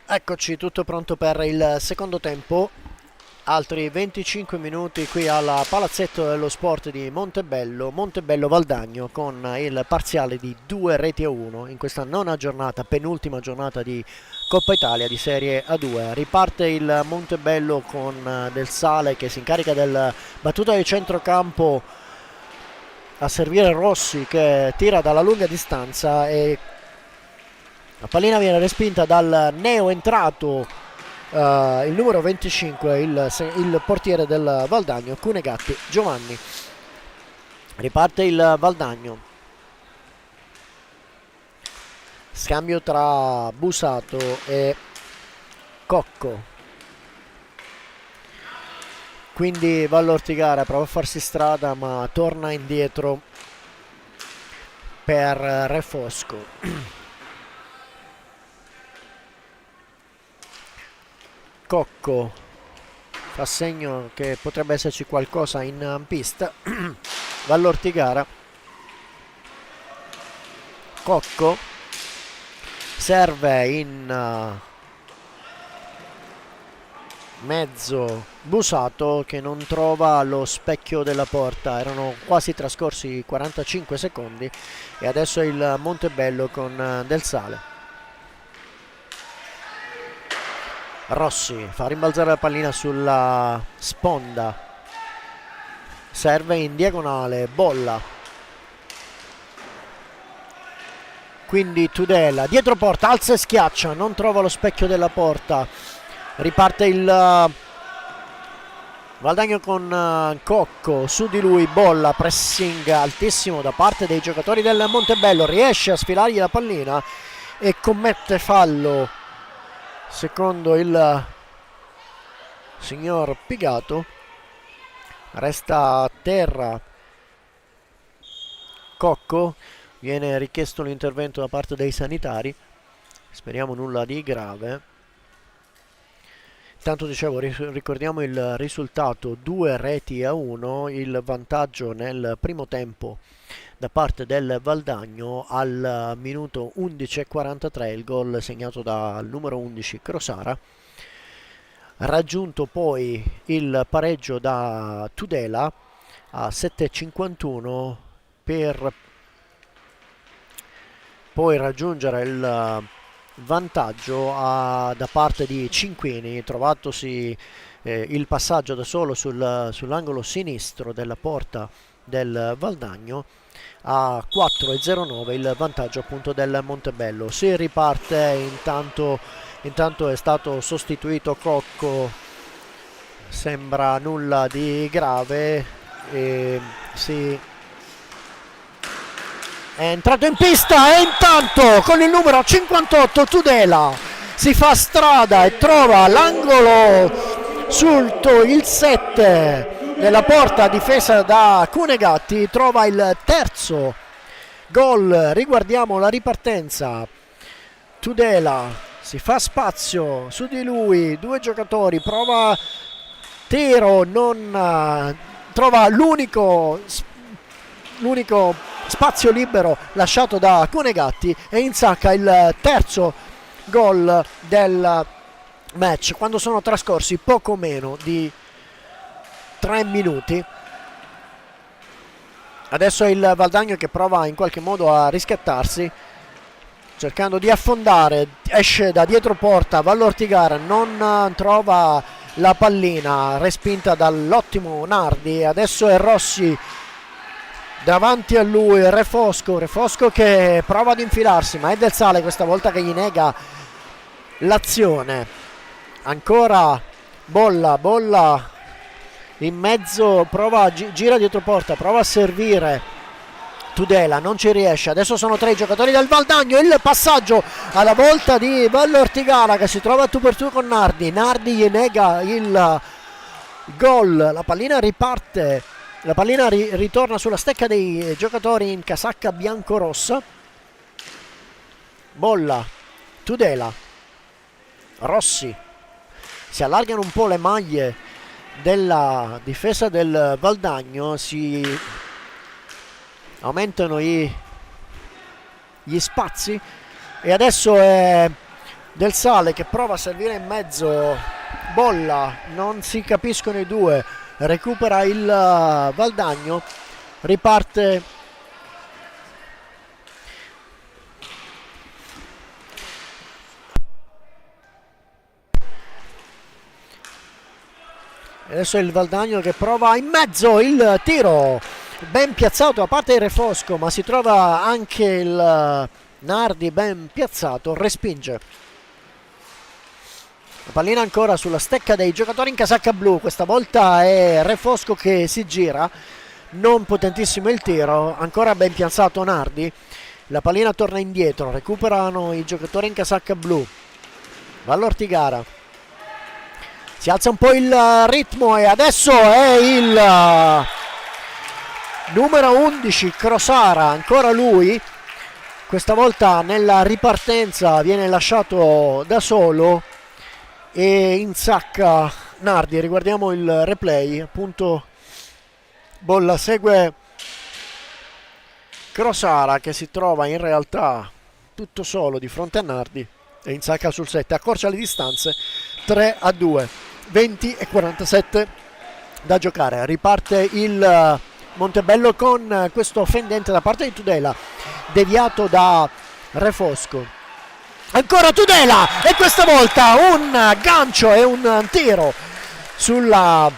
Eccoci, tutto pronto per il secondo tempo. Altri 25 minuti qui al palazzetto dello sport di Montebello, Montebello Valdagno, con il parziale di 2-1 in questa nona giornata, penultima giornata di Coppa Italia di Serie A2. Riparte il Montebello con Del Sale che si incarica del battuta di centrocampo, a servire Rossi che tira dalla lunga distanza e la pallina viene respinta dal neo entrato, il numero 25, il portiere del Valdagno, Cunegatti Giovanni. Riparte il Valdagno. Scambio tra Busato e Cocco. Quindi va all'Ortigara, prova a farsi strada ma torna indietro per Refosco. Cocco fa segno che potrebbe esserci qualcosa in pista. Va all'Ortigara. Cocco serve in mezzo Busato che non trova lo specchio della porta. Erano quasi trascorsi 45 secondi e adesso il Montebello con Del Sale. Rossi fa rimbalzare la pallina sulla sponda, serve in diagonale, Bolla, quindi Tudela, dietro porta, alza e schiaccia, non trova lo specchio della porta. Riparte il Valdagno con Cocco, su di lui Bolla, pressing altissimo da parte dei giocatori del Montebello, riesce a sfilargli la pallina e commette fallo secondo il signor Pigato. Resta a terra Cocco, viene richiesto l'intervento da parte dei sanitari, speriamo nulla di grave. Intanto dicevo, ricordiamo il risultato: 2-1, il vantaggio nel primo tempo da parte del Valdagno. Al minuto 11:43 il gol segnato dal numero 11 Crosara, raggiunto poi il pareggio da Tudela a 7:51 per poi raggiungere il vantaggio da parte di Cinquini, trovatosi il passaggio da solo sull'angolo sinistro della porta del Valdagno. A 4:09 il vantaggio appunto del Montebello. Si riparte, intanto è stato sostituito Cocco, sembra nulla di grave, e è entrato in pista e intanto con il numero 58 Tudela si fa strada e trova l'angolo il 7 nella porta difesa da Cunegatti, trova il terzo gol. Riguardiamo la ripartenza: Tudela si fa spazio su di lui, due giocatori, prova tiro, non trova l'unico spazio libero lasciato da Cunegatti e insacca il terzo gol del match quando sono trascorsi poco meno di 3 minuti. Adesso è il Valdagno che prova in qualche modo a riscattarsi, cercando di affondare, esce da dietro porta, va all'Ortigara, non trova la pallina, respinta dall'ottimo Nardi. Adesso è Rossi davanti a lui, Refosco che prova ad infilarsi, ma è Del Sale questa volta che gli nega l'azione. Ancora Bolla in mezzo, gira dietro porta, prova a servire Tudela, non ci riesce. Adesso sono 3 giocatori del Valdagno, il passaggio alla volta di Valle Ortigara che si trova tu per tu con Nardi gli nega il gol. La pallina riparte, la pallina ritorna sulla stecca dei giocatori in casacca biancorossa. Bolla, Tudela, Rossi, si allargano un po' le maglie della difesa del Valdagno, si aumentano gli spazi e adesso è Del Sale che prova a servire in mezzo, bolla, non si capiscono i due, recupera il Valdagno, riparte adesso il Valdagno che prova in mezzo il tiro ben piazzato da parte di Refosco, ma si trova anche il Nardi ben piazzato, respinge. La pallina ancora sulla stecca dei giocatori in casacca blu, questa volta è Refosco che si gira, non potentissimo il tiro, ancora ben piazzato Nardi, la pallina torna indietro, recuperano i giocatori in casacca blu, va all'Ortigara, si alza un po' il ritmo e adesso è il numero 11 Crosara, ancora lui, questa volta nella ripartenza viene lasciato da solo e insacca Nardi. Riguardiamo il replay, appunto bolla, segue Crosara che si trova in realtà tutto solo di fronte a Nardi e insacca sul 7, accorcia le distanze, 3-2, 20 e 47 da giocare. Riparte il Montebello con questo fendente da parte di Tudela, deviato da Refosco. Ancora Tudela e questa volta un gancio e un tiro sulla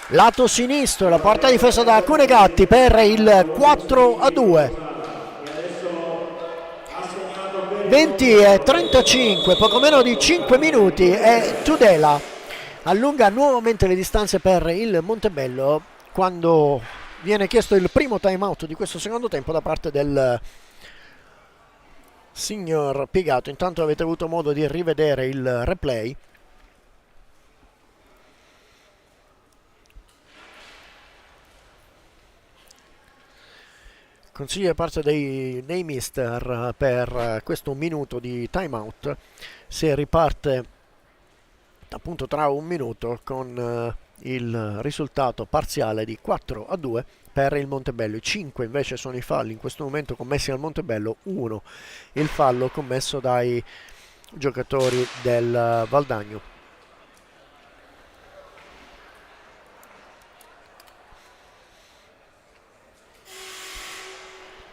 lato sinistro, la porta difesa da Cunegatti per il 4-2. 20 e 35, poco meno di 5 minuti e Tudela allunga nuovamente le distanze per il Montebello quando viene chiesto il primo time out di questo secondo tempo da parte del signor Pigato. Intanto avete avuto modo di rivedere il replay. Consiglio da parte dei mister per questo minuto di time out. Si riparte appunto tra un minuto con il risultato parziale di 4-2 per il Montebello. 5 invece sono i falli in questo momento commessi dal Montebello, 1 il fallo commesso dai giocatori del Valdagno.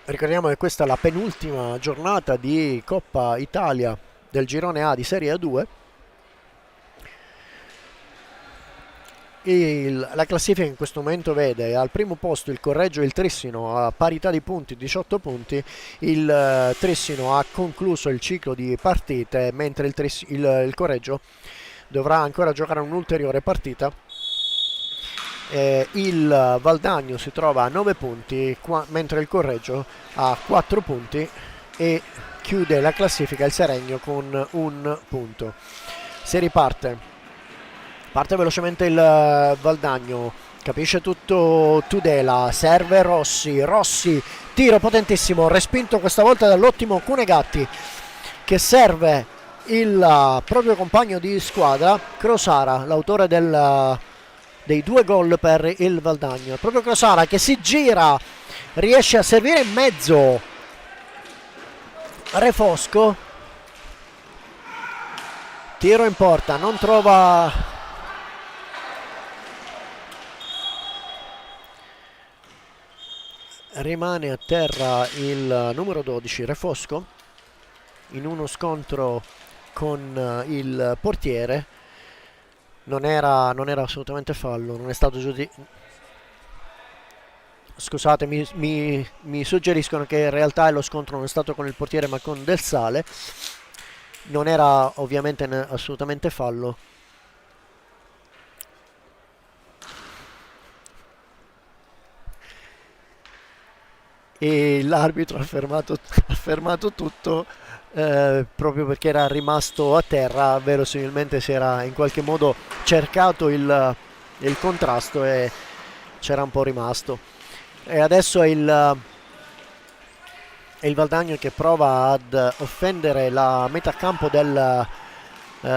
Ricordiamo che questa è la penultima giornata di Coppa Italia del girone A di Serie A2. La classifica in questo momento vede al primo posto il Correggio e il Trissino a parità di punti, 18 punti. Il Trissino ha concluso il ciclo di partite, mentre il Correggio dovrà ancora giocare un'ulteriore partita. Il Valdagno si trova a 9 punti, mentre il Correggio ha 4 punti e chiude la classifica il Seregno con 1 punto. Si riparte. Parte velocemente il Valdagno, capisce tutto Tudela, serve Rossi, tiro potentissimo, respinto questa volta dall'ottimo Cunegatti che serve il proprio compagno di squadra, Crosara, l'autore dei 2 gol per il Valdagno. Proprio Crosara che si gira, riesce a servire in mezzo Refosco, tiro in porta, non trova rimane a terra il numero 12 Refosco in uno scontro con il portiere. Non era assolutamente fallo, non è stato giudicato. Scusate, mi suggeriscono che in realtà lo scontro non è stato con il portiere ma con Del Sale. Non era ovviamente assolutamente fallo. E l'arbitro ha fermato tutto proprio perché era rimasto a terra, verosimilmente si era in qualche modo cercato il contrasto e c'era un po' rimasto. E adesso è il Valdagno che prova ad offendere la metà campo del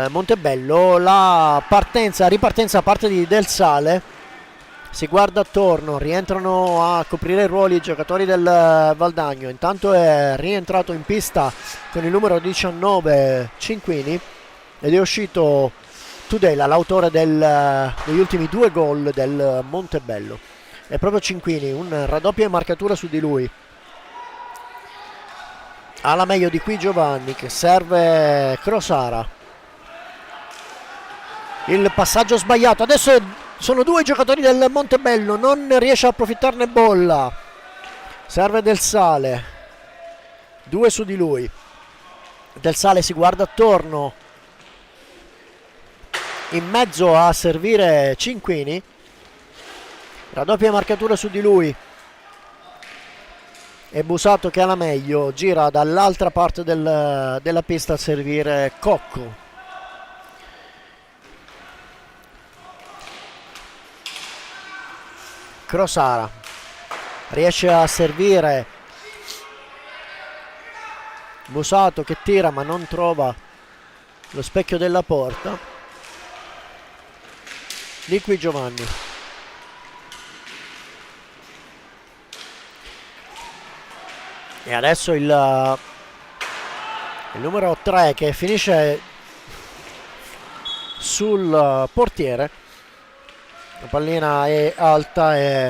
Montebello. La ripartenza a parte di Del Sale si guarda attorno, rientrano a coprire i ruoli i giocatori del Valdagno. Intanto è rientrato in pista con il numero 19 Cinquini ed è uscito Tudela, l'autore degli ultimi 2 gol del Montebello. È proprio Cinquini, un raddoppio in marcatura su di lui. Alla meglio di qui Giovanni che serve Crosara. Il passaggio sbagliato, adesso sono 2 giocatori del Montebello, non riesce a approfittarne Bolla. Serve Del Sale, 2 su di lui. Del Sale si guarda attorno, in mezzo a servire Cinquini. Raddoppia marcatura su di lui. E Busato che ha la meglio, gira dall'altra parte della pista a servire Cocco. Crosara riesce a servire Busato che tira ma non trova lo specchio della porta. Di qui Giovanni. E adesso il numero 3 che finisce sul portiere. La pallina è alta e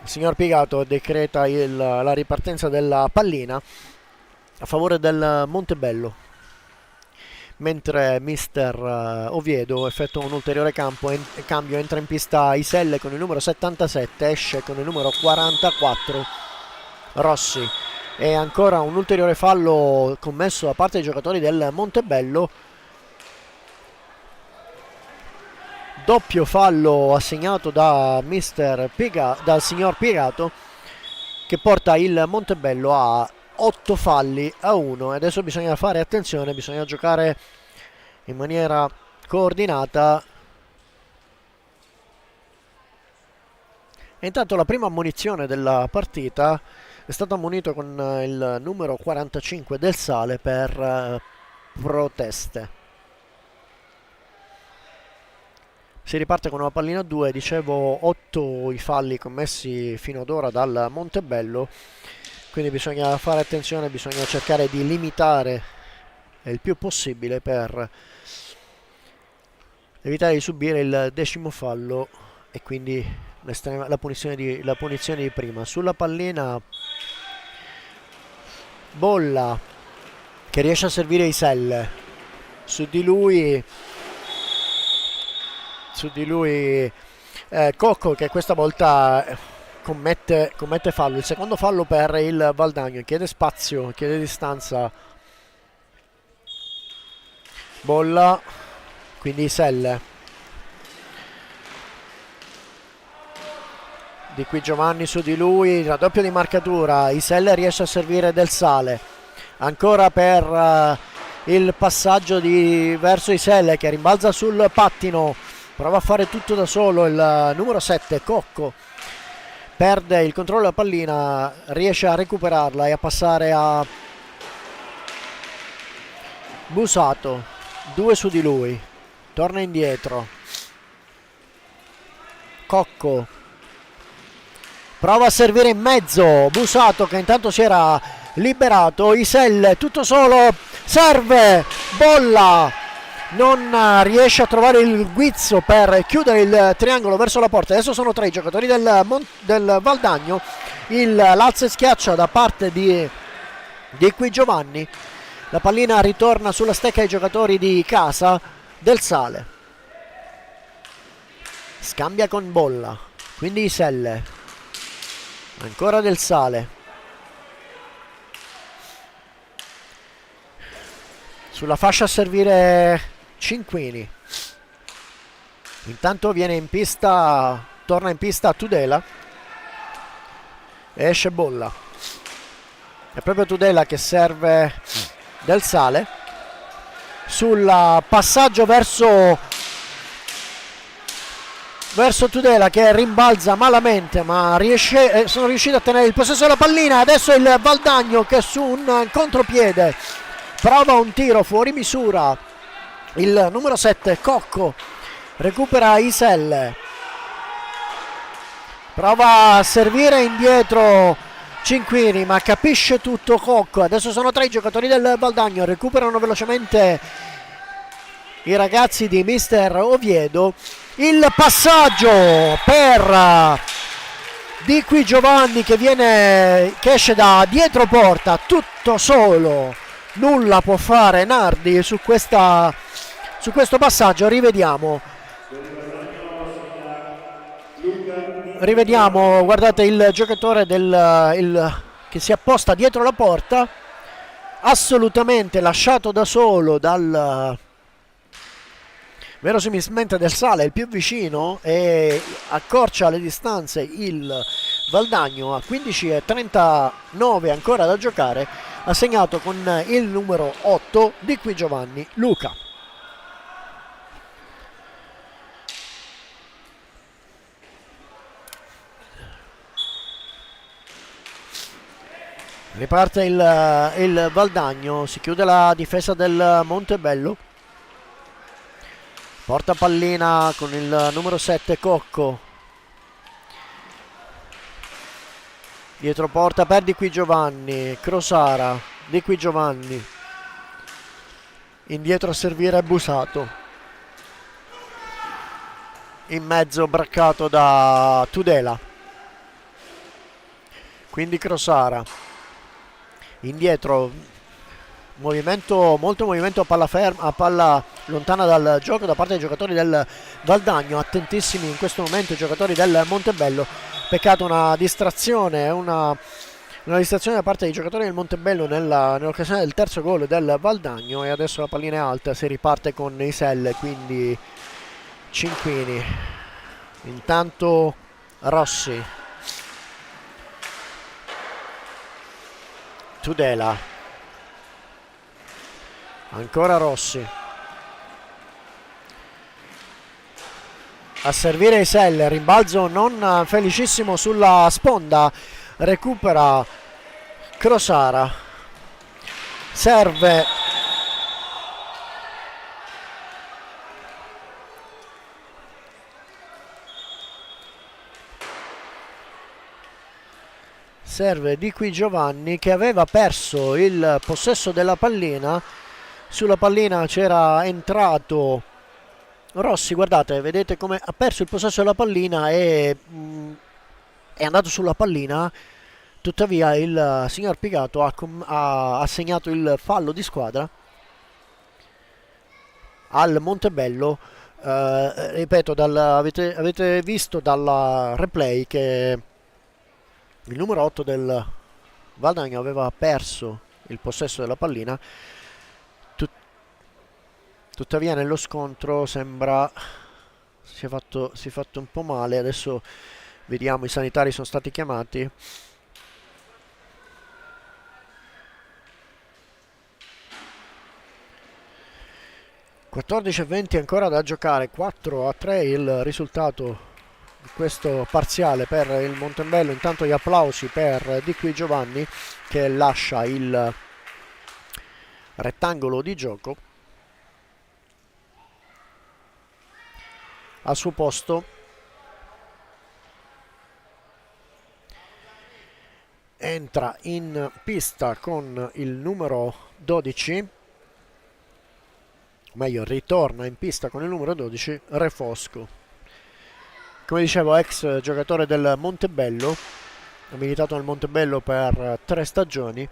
il signor Pigato decreta la ripartenza della pallina a favore del Montebello, mentre mister Oviedo effettua un ulteriore cambio, entra in pista Iselle con il numero 77, esce con il numero 44 Rossi. E ancora un ulteriore fallo commesso da parte dei giocatori del Montebello. Doppio fallo assegnato dal signor Pigato, che porta il Montebello a 8 falli a 1. E adesso bisogna fare attenzione, bisogna giocare in maniera coordinata. E intanto la prima ammonizione della partita è stato ammonito con il numero 45 Del Sale per proteste. Si riparte con una pallina a 2, dicevo 8 i falli commessi fino ad ora dal Montebello, quindi bisogna fare attenzione, bisogna cercare di limitare il più possibile per evitare di subire il 10° fallo e quindi la punizione di prima. Sulla pallina Bolla che riesce a servire Iselle, su di lui Cocco che questa volta commette fallo, il secondo fallo per il Valdagno. Chiede spazio, chiede distanza Bolla, quindi Iselle. Di qui Giovanni su di lui, raddoppio di marcatura, Iselle riesce a servire Del Sale, ancora per il passaggio verso Iselle che rimbalza sul pattino, prova a fare tutto da solo il numero 7 Cocco, perde il controllo della pallina, riesce a recuperarla e a passare a Busato, 2 su di lui, torna indietro Cocco, prova a servire in mezzo Busato che intanto si era liberato, Iselle tutto solo, serve Bolla, non riesce a trovare il guizzo per chiudere il triangolo verso la porta. Adesso sono 3 i giocatori del Valdagno, il Lazio schiaccia da parte di qui Giovanni, la pallina ritorna sulla stecca ai giocatori di casa. Del Sale scambia con Bolla, quindi Iselle, ancora Del Sale, sulla fascia a servire Cinquini, intanto torna in pista Tudela, esce Bolla, è proprio Tudela che serve Del Sale, sul passaggio verso Tudela che rimbalza malamente ma sono riusciti a tenere il possesso della pallina. Adesso il Valdagno che su un contropiede prova un tiro fuori misura, il numero 7 Cocco recupera Iselle, Prova a servire indietro Cinquini, ma capisce tutto Cocco. Adesso sono 3 i giocatori del Valdagno, recuperano velocemente i ragazzi di Mister Oviedo. Il passaggio per Di Qui Giovanni che esce da dietro porta, tutto solo, nulla può fare Nardi su questo passaggio. Rivediamo, guardate il giocatore che si apposta dietro la porta, assolutamente lasciato da solo verosimilmente del Sale, il più vicino, e accorcia le distanze il Valdagno a 15:39 ancora da giocare, ha segnato con il numero 8 Di Qui Giovanni Luca. Riparte il Valdagno, si chiude la difesa del Montebello. Porta pallina con il numero 7 Cocco. Dietro porta per Di Qui Giovanni, Crosara, Di Qui Giovanni. Indietro a servire Busato. In mezzo braccato da Tudela. Quindi Crosara. Indietro molto movimento a palla ferma, a palla lontana dal gioco da parte dei giocatori del Valdagno, attentissimi in questo momento i giocatori del Montebello. Peccato una distrazione da parte dei giocatori del Montebello nell'occasione del terzo gol del Valdagno, e adesso la pallina è alta, si riparte con Iselle, quindi Cinquini. Intanto Rossi, Tudela, ancora Rossi, a servire Iselle, rimbalzo non felicissimo sulla sponda, recupera Crosara, serve Di Qui Giovanni, che aveva perso il possesso della pallina. Sulla pallina c'era entrato Rossi, guardate, vedete come ha perso il possesso della pallina e è andato sulla pallina. Tuttavia il signor Pigato ha assegnato il fallo di squadra al Montebello. Ripeto, avete visto dalla replay che il numero 8 del Valdagno aveva perso il possesso della pallina. Tuttavia nello scontro sembra si è fatto un po' male. Adesso vediamo, i sanitari sono stati chiamati. (14:20) ancora da giocare, 4-3 il risultato di questo parziale per il Montebello. Intanto gli applausi per Di Qui Giovanni, che lascia il rettangolo di gioco. Al suo posto entra in pista con il numero 12, meglio ritorna in pista con il numero 12 Refosco. Come dicevo, ex giocatore del Montebello, ha militato nel Montebello per 3 stagioni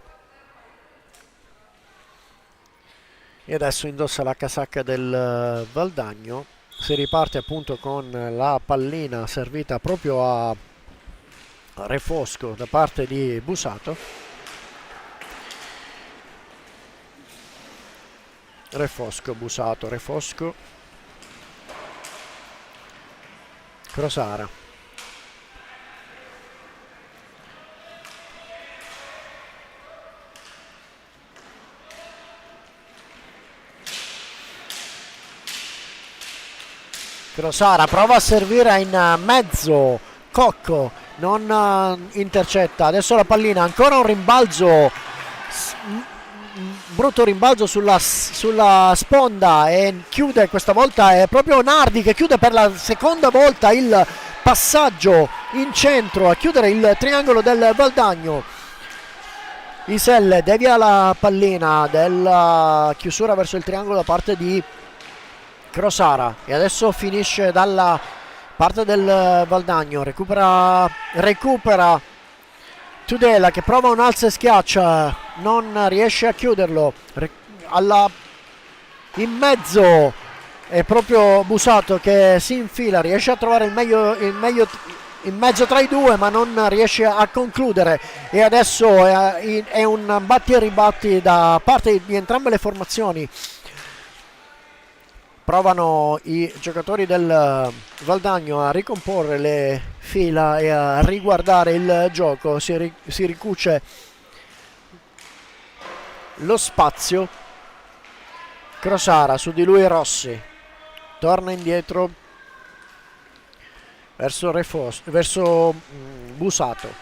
e adesso indossa la casacca del Valdagno. Si riparte appunto con la pallina servita proprio a Refosco da parte di Busato. Refosco, Busato, Refosco, Crosara. Crosara prova a servire in mezzo, Cocco non intercetta. Adesso la pallina, ancora un rimbalzo, brutto rimbalzo sulla sponda, e chiude, questa volta è proprio Nardi che chiude per la seconda volta il passaggio in centro a chiudere il triangolo del Valdagno. Iselle devia la pallina della chiusura verso il triangolo da parte di Crosara e adesso finisce dalla parte del Valdagno. Recupera Tudela che prova un alza e schiaccia, non riesce a chiuderlo. In mezzo è proprio Busato che si infila, riesce a trovare il meglio in mezzo tra i due, ma non riesce a concludere. E adesso è un batti e ribatti da parte di entrambe le formazioni. Provano i giocatori del Valdagno a ricomporre le fila e a riguardare il gioco. Si ricuce lo spazio. Crosara, su di lui Rossi, torna indietro verso Busato,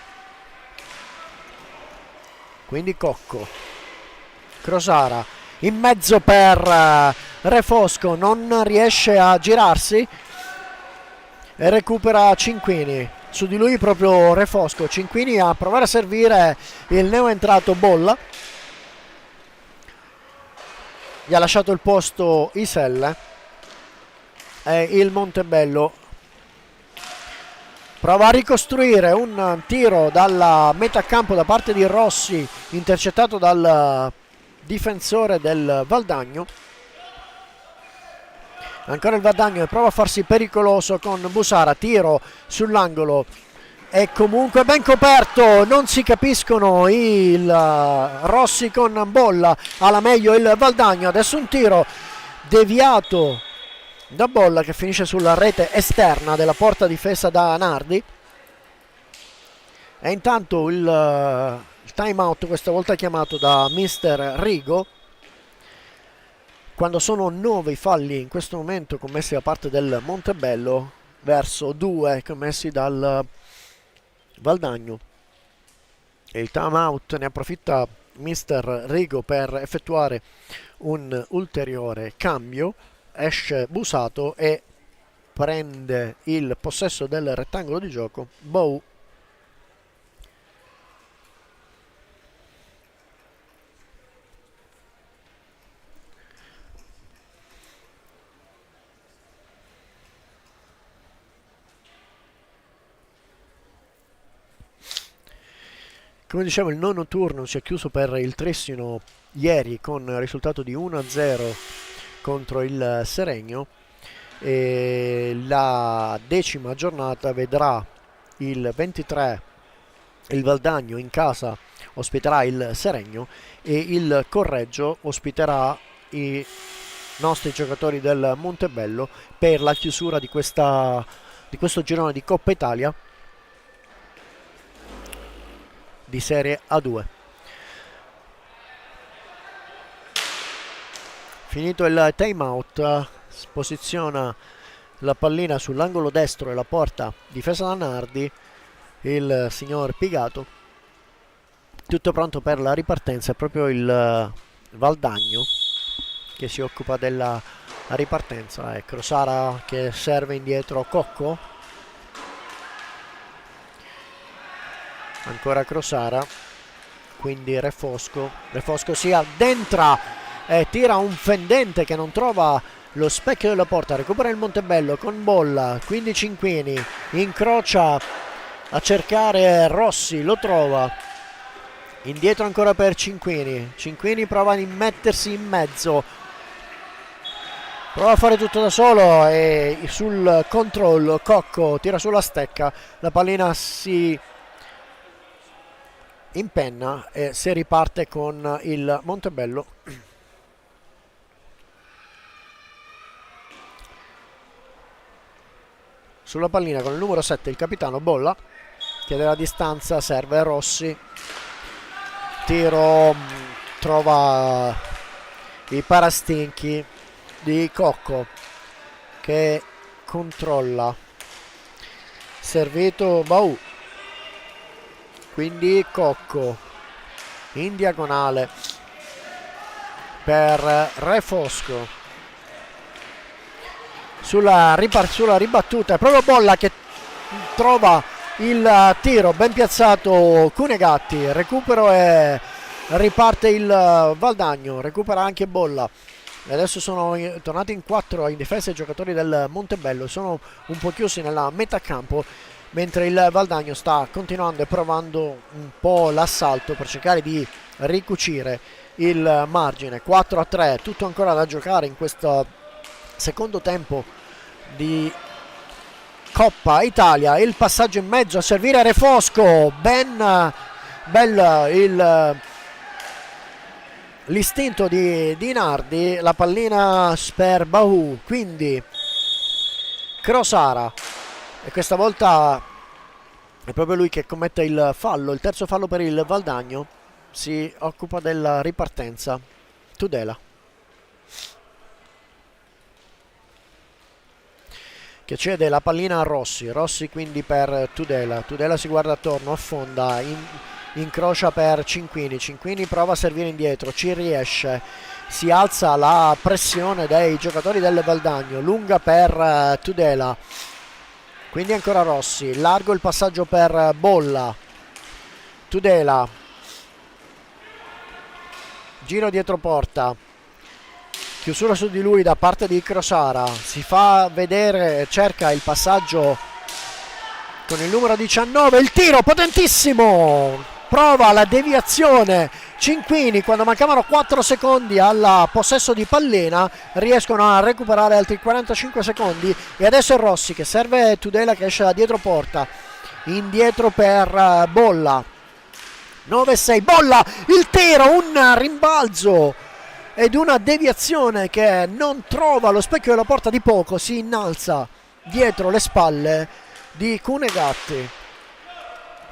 quindi Cocco. Crosara in mezzo per Refosco, non riesce a girarsi e recupera Cinquini, su di lui proprio Refosco. Cinquini a provare a servire il neoentrato Bolla, gli ha lasciato il posto Iselle e il Montebello prova a ricostruire un tiro dalla metà campo da parte di Rossi, intercettato dal difensore del Valdagno. Ancora il Valdagno prova a farsi pericoloso con Busara, tiro sull'angolo, è comunque ben coperto, non si capiscono il Rossi con Bolla, alla meglio il Valdagno. Adesso un tiro deviato da Bolla che finisce sulla rete esterna della porta difesa da Nardi. E intanto il time out questa volta chiamato da mister Rigo, quando sono 9 i falli in questo momento commessi da parte del Montebello verso 2 commessi dal Valdagno. E il time out ne approfitta mister Rigo per effettuare un ulteriore cambio. Esce Busato e prende il possesso del rettangolo di gioco Bou. Come dicevo, il nono turno si è chiuso per il Trissino ieri con il risultato di 1-0 contro il Seregno, e la 10ª giornata vedrà il 23 il Valdagno in casa ospiterà il Seregno e il Correggio ospiterà i nostri giocatori del Montebello per la chiusura di questo girone di Coppa Italia di Serie A2. Finito il time out, posiziona la pallina sull'angolo destro e la porta difesa da Nardi il signor Pigato, tutto pronto per la ripartenza. È proprio il Valdagno che si occupa della ripartenza. Ecco Sara che serve indietro Cocco, ancora Crosara, quindi Refosco si addentra e tira un fendente che non trova lo specchio della porta. Recupera il Montebello con Bolla, quindi Cinquini incrocia a cercare Rossi, lo trova, indietro ancora per Cinquini prova a immettersi in mezzo, prova a fare tutto da solo e sul controllo Cocco tira sulla stecca, la pallina si impenna e si riparte con il Montebello. Sulla pallina con il numero 7 il capitano Bolla, chiede la distanza, serve Rossi, tiro, trova i parastinchi di Cocco che controlla, servito Bau, quindi Cocco in diagonale per Refosco. Sulla ribattuta è proprio Bolla che trova il tiro ben piazzato Cunegatti, recupero e riparte il Valdagno, recupera anche Bolla. E adesso sono tornati in 4 in difesa i giocatori del Montebello, sono un po' chiusi nella metà campo, mentre il Valdagno sta continuando e provando un po' l'assalto per cercare di ricucire il margine. 4-3, tutto ancora da giocare in questo secondo tempo di Coppa Italia. Il passaggio in mezzo a servire Refosco, ben bello l'istinto di Nardi, la pallina per Bahu, quindi Crosara, e questa volta è proprio lui che commette il fallo, il terzo fallo per il Valdagno. Si occupa della ripartenza Tudela, che cede la pallina a Rossi. Rossi quindi per Tudela. Tudela si guarda attorno, affonda, incrocia per Cinquini. Cinquini prova a servire indietro, ci riesce. Si alza la pressione dei giocatori del Valdagno, lunga per Tudela. Quindi ancora Rossi, largo il passaggio per Bolla. Tudela, giro dietro porta, chiusura su di lui da parte di Crosara, si fa vedere, cerca il passaggio con il numero 19, il tiro potentissimo, prova la deviazione Cinquini quando mancavano 4 secondi al possesso di pallina, riescono a recuperare altri 45 secondi e adesso è Rossi che serve Tudela che esce da dietro porta, indietro per Bolla. 9-6, Bolla, il tiro, un rimbalzo ed una deviazione che non trova lo specchio della porta di poco, si innalza dietro le spalle di Cunegatti.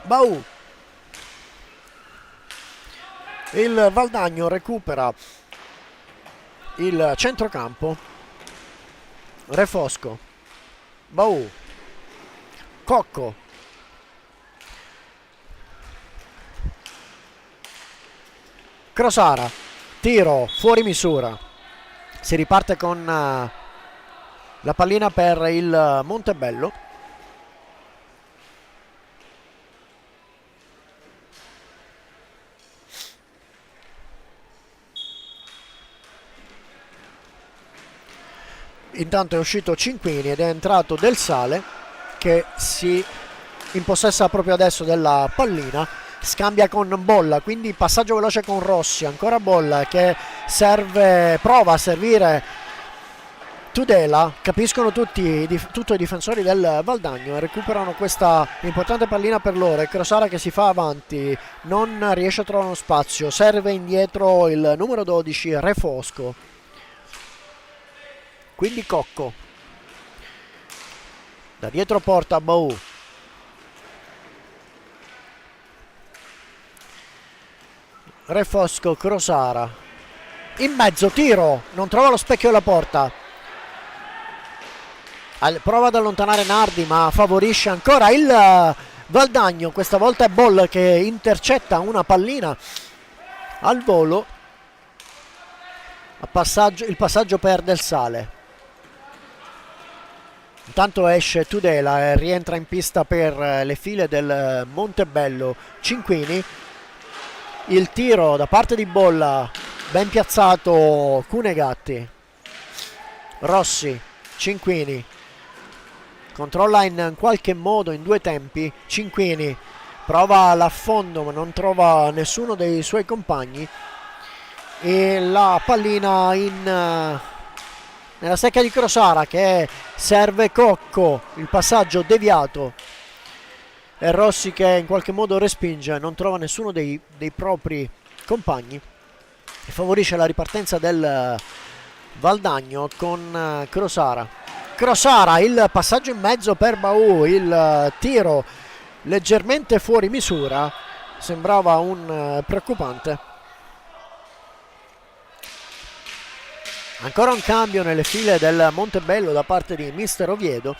Baù, il Valdagno recupera il centrocampo. Refosco, Baù, Cocco, Crosara, tiro fuori misura, si riparte con la pallina per il Montebello. Intanto è uscito Cinquini ed è entrato Del Sale che si impossessa proprio adesso della pallina, scambia con Bolla, quindi passaggio veloce con Rossi, ancora Bolla che serve, prova a servire Tudela, capiscono tutti i difensori del Valdagno e recuperano questa importante pallina per loro. E Crosara che si fa avanti, non riesce a trovare uno spazio, serve indietro il numero 12 Refosco, quindi Cocco da dietro porta Baù, Refosco, Crosara in mezzo, tiro, non trova lo specchio della porta, prova ad allontanare Nardi ma favorisce ancora il Valdagno. Questa volta è Boll che intercetta una pallina al volo, il passaggio per Del Sale. Intanto esce Tudela e rientra in pista per le file del Montebello Cinquini. Il tiro da parte di Bolla, ben piazzato Cunegatti. Rossi, Cinquini, controlla in qualche modo in due tempi. Cinquini prova l'affondo ma non trova nessuno dei suoi compagni e la pallina nella secca di Crosara che serve Cocco, il passaggio deviato e Rossi che in qualche modo respinge, non trova nessuno dei propri compagni e favorisce la ripartenza del Valdagno con Crosara. Crosara, il passaggio in mezzo per Baù, il tiro leggermente fuori misura, sembrava un preoccupante. Ancora un cambio nelle file del Montebello da parte di Mister Oviedo,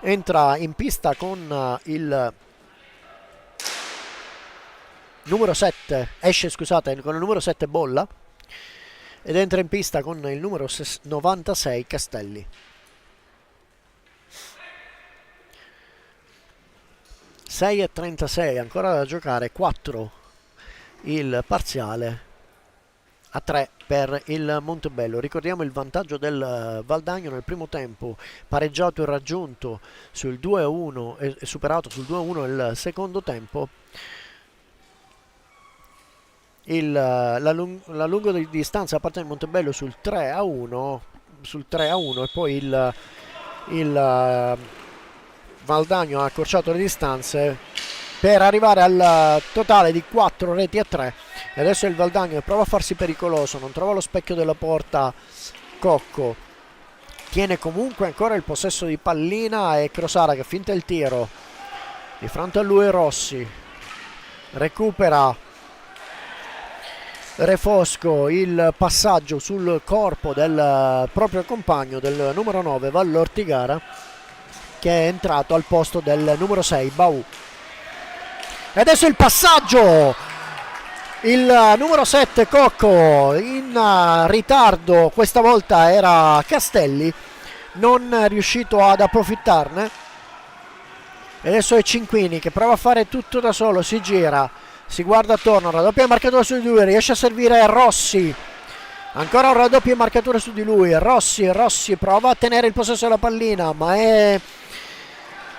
entra in pista con il numero 7, esce scusate con il numero 7 Bolla ed entra in pista con il numero 96 Castelli. 6:36 ancora da giocare, 4 il parziale, a 3 per il Montebello. Ricordiamo il vantaggio del Valdagno nel primo tempo, pareggiato e raggiunto sul 2-1 e superato sul 2-1 il secondo tempo. La lunga di distanza da parte del Montebello sul 3-1 e poi il Valdagno ha accorciato le distanze per arrivare al totale di 4 reti a 3. E adesso il Valdagno prova a farsi pericoloso, non trova lo specchio della porta Cocco, tiene comunque ancora il possesso di pallina e Crosara che finta il tiro, di fronte a lui Rossi, recupera Refosco, il passaggio sul corpo del proprio compagno, del numero 9 Vallortigara, che è entrato al posto del numero 6 Bau. E adesso il passaggio, il numero 7 Cocco in ritardo, questa volta era Castelli, non riuscito ad approfittarne. E adesso è Cinquini che prova a fare tutto da solo, si gira, si guarda attorno, raddoppia marcatura su di lui, riesce a servire Rossi, ancora un raddoppio marcatura su di lui, Rossi prova a tenere il possesso della pallina, ma è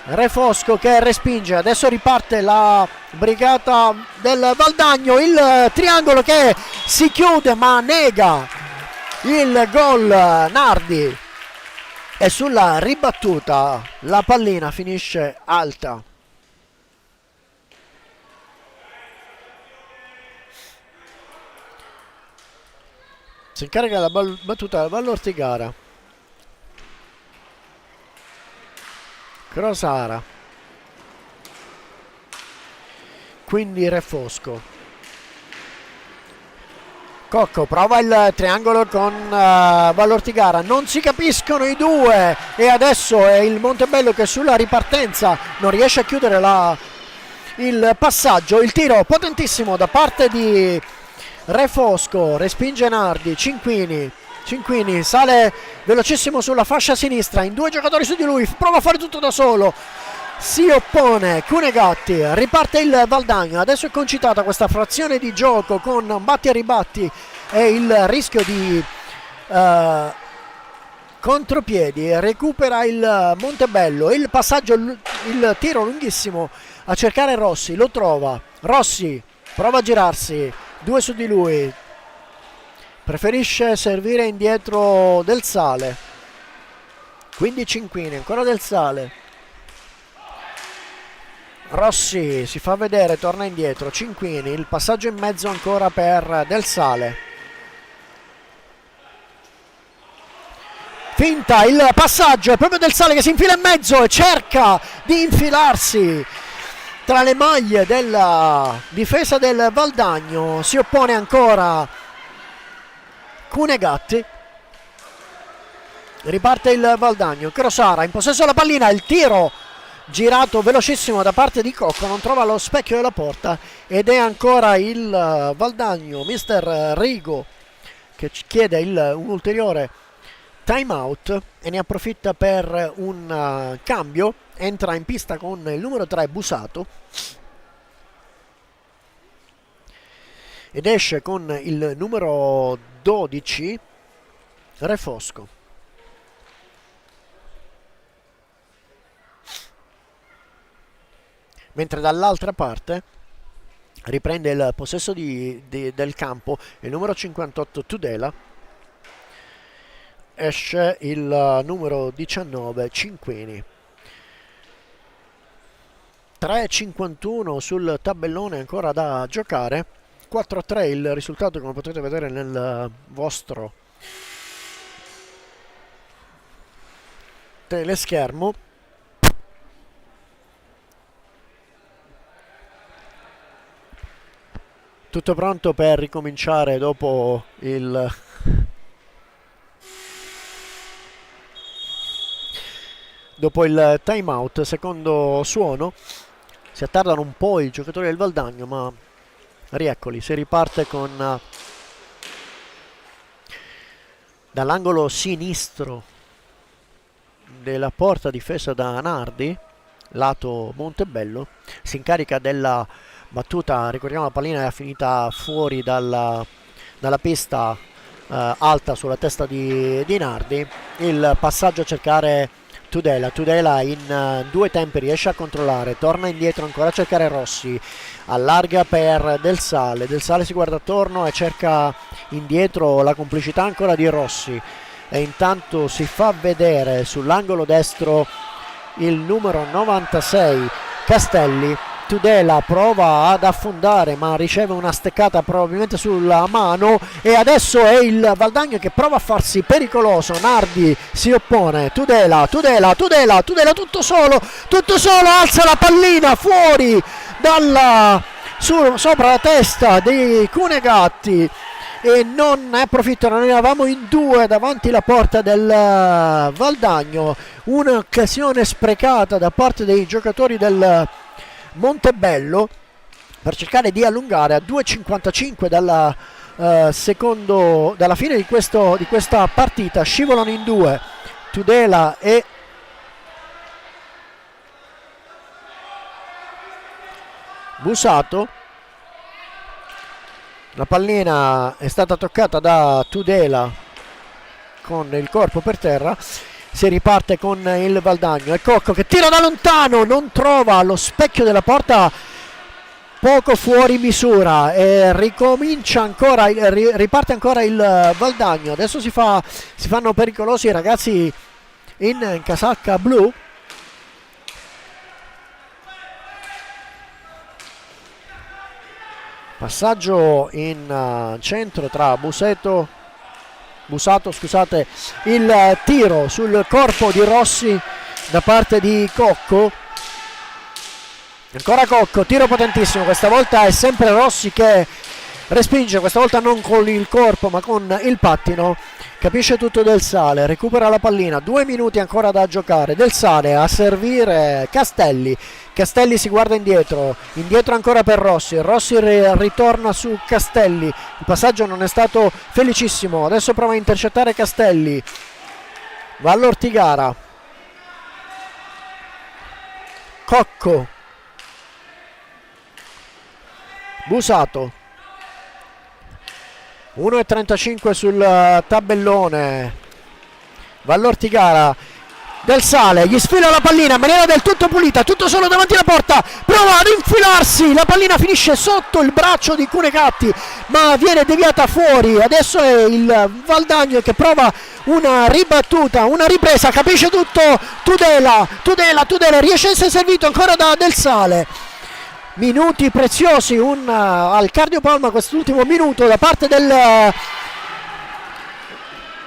Refosco che respinge. Adesso riparte la brigata del Valdagno, il triangolo che si chiude ma nega il gol Nardi, e sulla ribattuta la pallina finisce alta. Si incarica la battuta da Vallortigara. Crosara. Quindi Refosco. Cocco prova il triangolo con Vallortigara. Non si capiscono i due. E adesso è il Montebello che sulla ripartenza non riesce a chiudere il passaggio. Il tiro potentissimo da parte di Refosco, respinge Nardi. Cinquini sale velocissimo sulla fascia sinistra, in due giocatori su di lui, prova a fare tutto da solo, si oppone Cunegatti, riparte il Valdagno. Adesso è concitata questa frazione di gioco con batti e ribatti e il rischio di contropiedi. Recupera il Montebello, il passaggio, il tiro lunghissimo a cercare Rossi, lo trova, Rossi prova a girarsi, due su di lui, preferisce servire indietro Del Sale, quindi Cinquini, ancora Del Sale, Rossi si fa vedere, torna indietro, Cinquini, il passaggio in mezzo ancora per Del Sale, finta il passaggio, è proprio Del Sale che si infila in mezzo e cerca di infilarsi tra le maglie della difesa del Valdagno. Si oppone ancora Cunegatti, riparte il Valdagno, Crosara in possesso della pallina, il tiro girato velocissimo da parte di Cocco, non trova lo specchio della porta ed è ancora il Valdagno, mister Rigo, che chiede un ulteriore time out e ne approfitta per un cambio. Entra in pista con il numero 3 Busato ed esce con il numero 12 Refosco. Mentre dall'altra parte riprende il possesso del campo il numero 58 Tudela, esce il numero 19 Cinquini. 3:51 sul tabellone ancora da giocare, 4-3 il risultato come potete vedere nel vostro teleschermo. Tutto pronto per ricominciare dopo il time out, secondo suono. Si attardano un po' i giocatori del Valdagno, ma rieccoli, si riparte con dall'angolo sinistro della porta difesa da Nardi, lato Montebello, si incarica della battuta. Ricordiamo la pallina è finita fuori dalla pista, alta sulla testa di Nardi. Il passaggio a cercare Tudela in due tempi riesce a controllare, torna indietro ancora a cercare Rossi, allarga per Del Sale si guarda attorno e cerca indietro la complicità ancora di Rossi, e intanto si fa vedere sull'angolo destro il numero 96 Castelli. Tudela prova ad affondare ma riceve una steccata probabilmente sulla mano, e adesso è il Valdagno che prova a farsi pericoloso. Nardi si oppone, Tudela tutto solo, alza la pallina fuori sopra la testa di Cunegatti e non ne approfittano. Noi eravamo in due davanti alla porta del Valdagno, un'occasione sprecata da parte dei giocatori del Montebello per cercare di allungare a 2,55 dalla fine di questa partita. Scivolano in due Tudela e Busato. La pallina è stata toccata da Tudela con il corpo per terra. Si riparte con il Valdagno e Cocco che tira da lontano, non trova lo specchio della porta, poco fuori misura, e riparte ancora il Valdagno. Adesso si fanno pericolosi i ragazzi in casacca blu. Passaggio in centro tra Busato, il tiro sul corpo di Rossi da parte di Cocco. Ancora Cocco, tiro potentissimo, questa volta è sempre Rossi che respinge, questa volta non con il corpo ma con il pattino. Capisce tutto Del Sale, recupera la pallina, 2 minuti ancora da giocare. Del Sale a servire Castelli si guarda indietro ancora per Rossi ritorna su Castelli, il passaggio non è stato felicissimo, adesso prova a intercettare Castelli, va all'Ortigara, Cocco, Busato, 1,35 sul tabellone, va all'Ortigara, Del Sale gli sfila la pallina in maniera del tutto pulita, tutto solo davanti alla porta, prova ad infilarsi, la pallina finisce sotto il braccio di Cunegatti ma viene deviata fuori. Adesso è il Valdagno che prova una ribattuta, una ripresa, capisce tutto Tudela, riesce a essere servito ancora da Del Sale. Minuti preziosi, al cardiopalma quest'ultimo minuto da parte del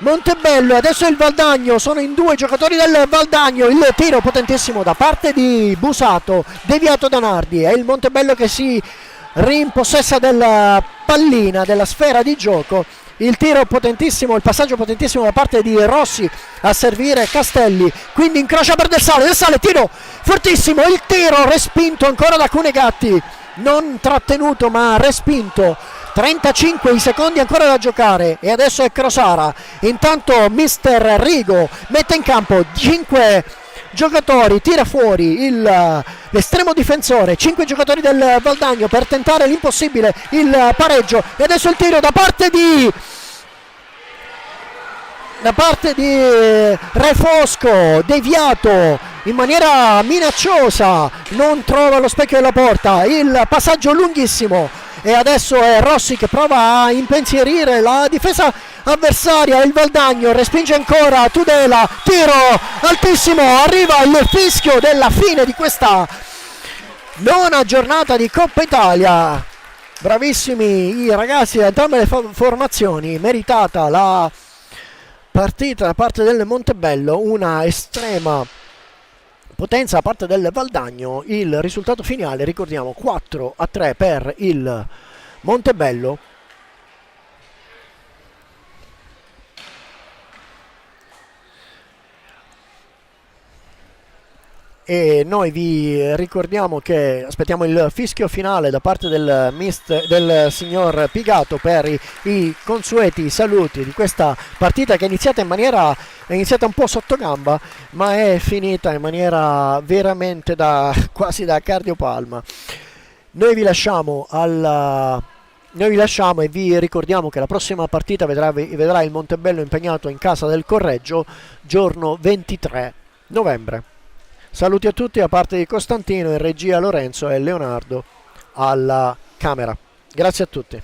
Montebello. Adesso il Valdagno, sono in due giocatori del Valdagno, il tiro potentissimo da parte di Busato, deviato da Nardi, è il Montebello che si rimpossessa della pallina, della sfera di gioco. Il tiro potentissimo, il passaggio potentissimo da parte di Rossi a servire Castelli, quindi incrocia per Del Sale, tiro fortissimo, il tiro respinto ancora da Cunegatti, non trattenuto ma respinto. 35 i secondi ancora da giocare e adesso è Crosara. Intanto mister Rigo mette in campo 5 giocatori, tira fuori l'estremo difensore, 5 giocatori del Valdagno per tentare l'impossibile, il pareggio, e adesso il tiro da parte di Re Fosco, deviato in maniera minacciosa, non trova lo specchio della porta, il passaggio lunghissimo, e adesso è Rossi che prova a impensierire la difesa avversaria. Il Valdagno respinge ancora Tudela, tiro altissimo, arriva il fischio della fine di questa nona giornata di Coppa Italia. Bravissimi i ragazzi da entrambe le formazioni, meritata la partita da parte del Montebello, una estrema potenza da parte del Valdagno. Il risultato finale, ricordiamo, 4-3 per il Montebello. e noi vi ricordiamo che aspettiamo il fischio finale da parte del signor Pigato per i consueti saluti di questa partita che è iniziata un po' sotto gamba, ma è finita in maniera veramente quasi da cardiopalma. Noi vi lasciamo e vi ricordiamo che la prossima partita vedrà il Montebello impegnato in casa del Correggio giorno 23 novembre. Saluti a tutti da parte di Costantino, in regia Lorenzo e Leonardo alla camera. Grazie a tutti.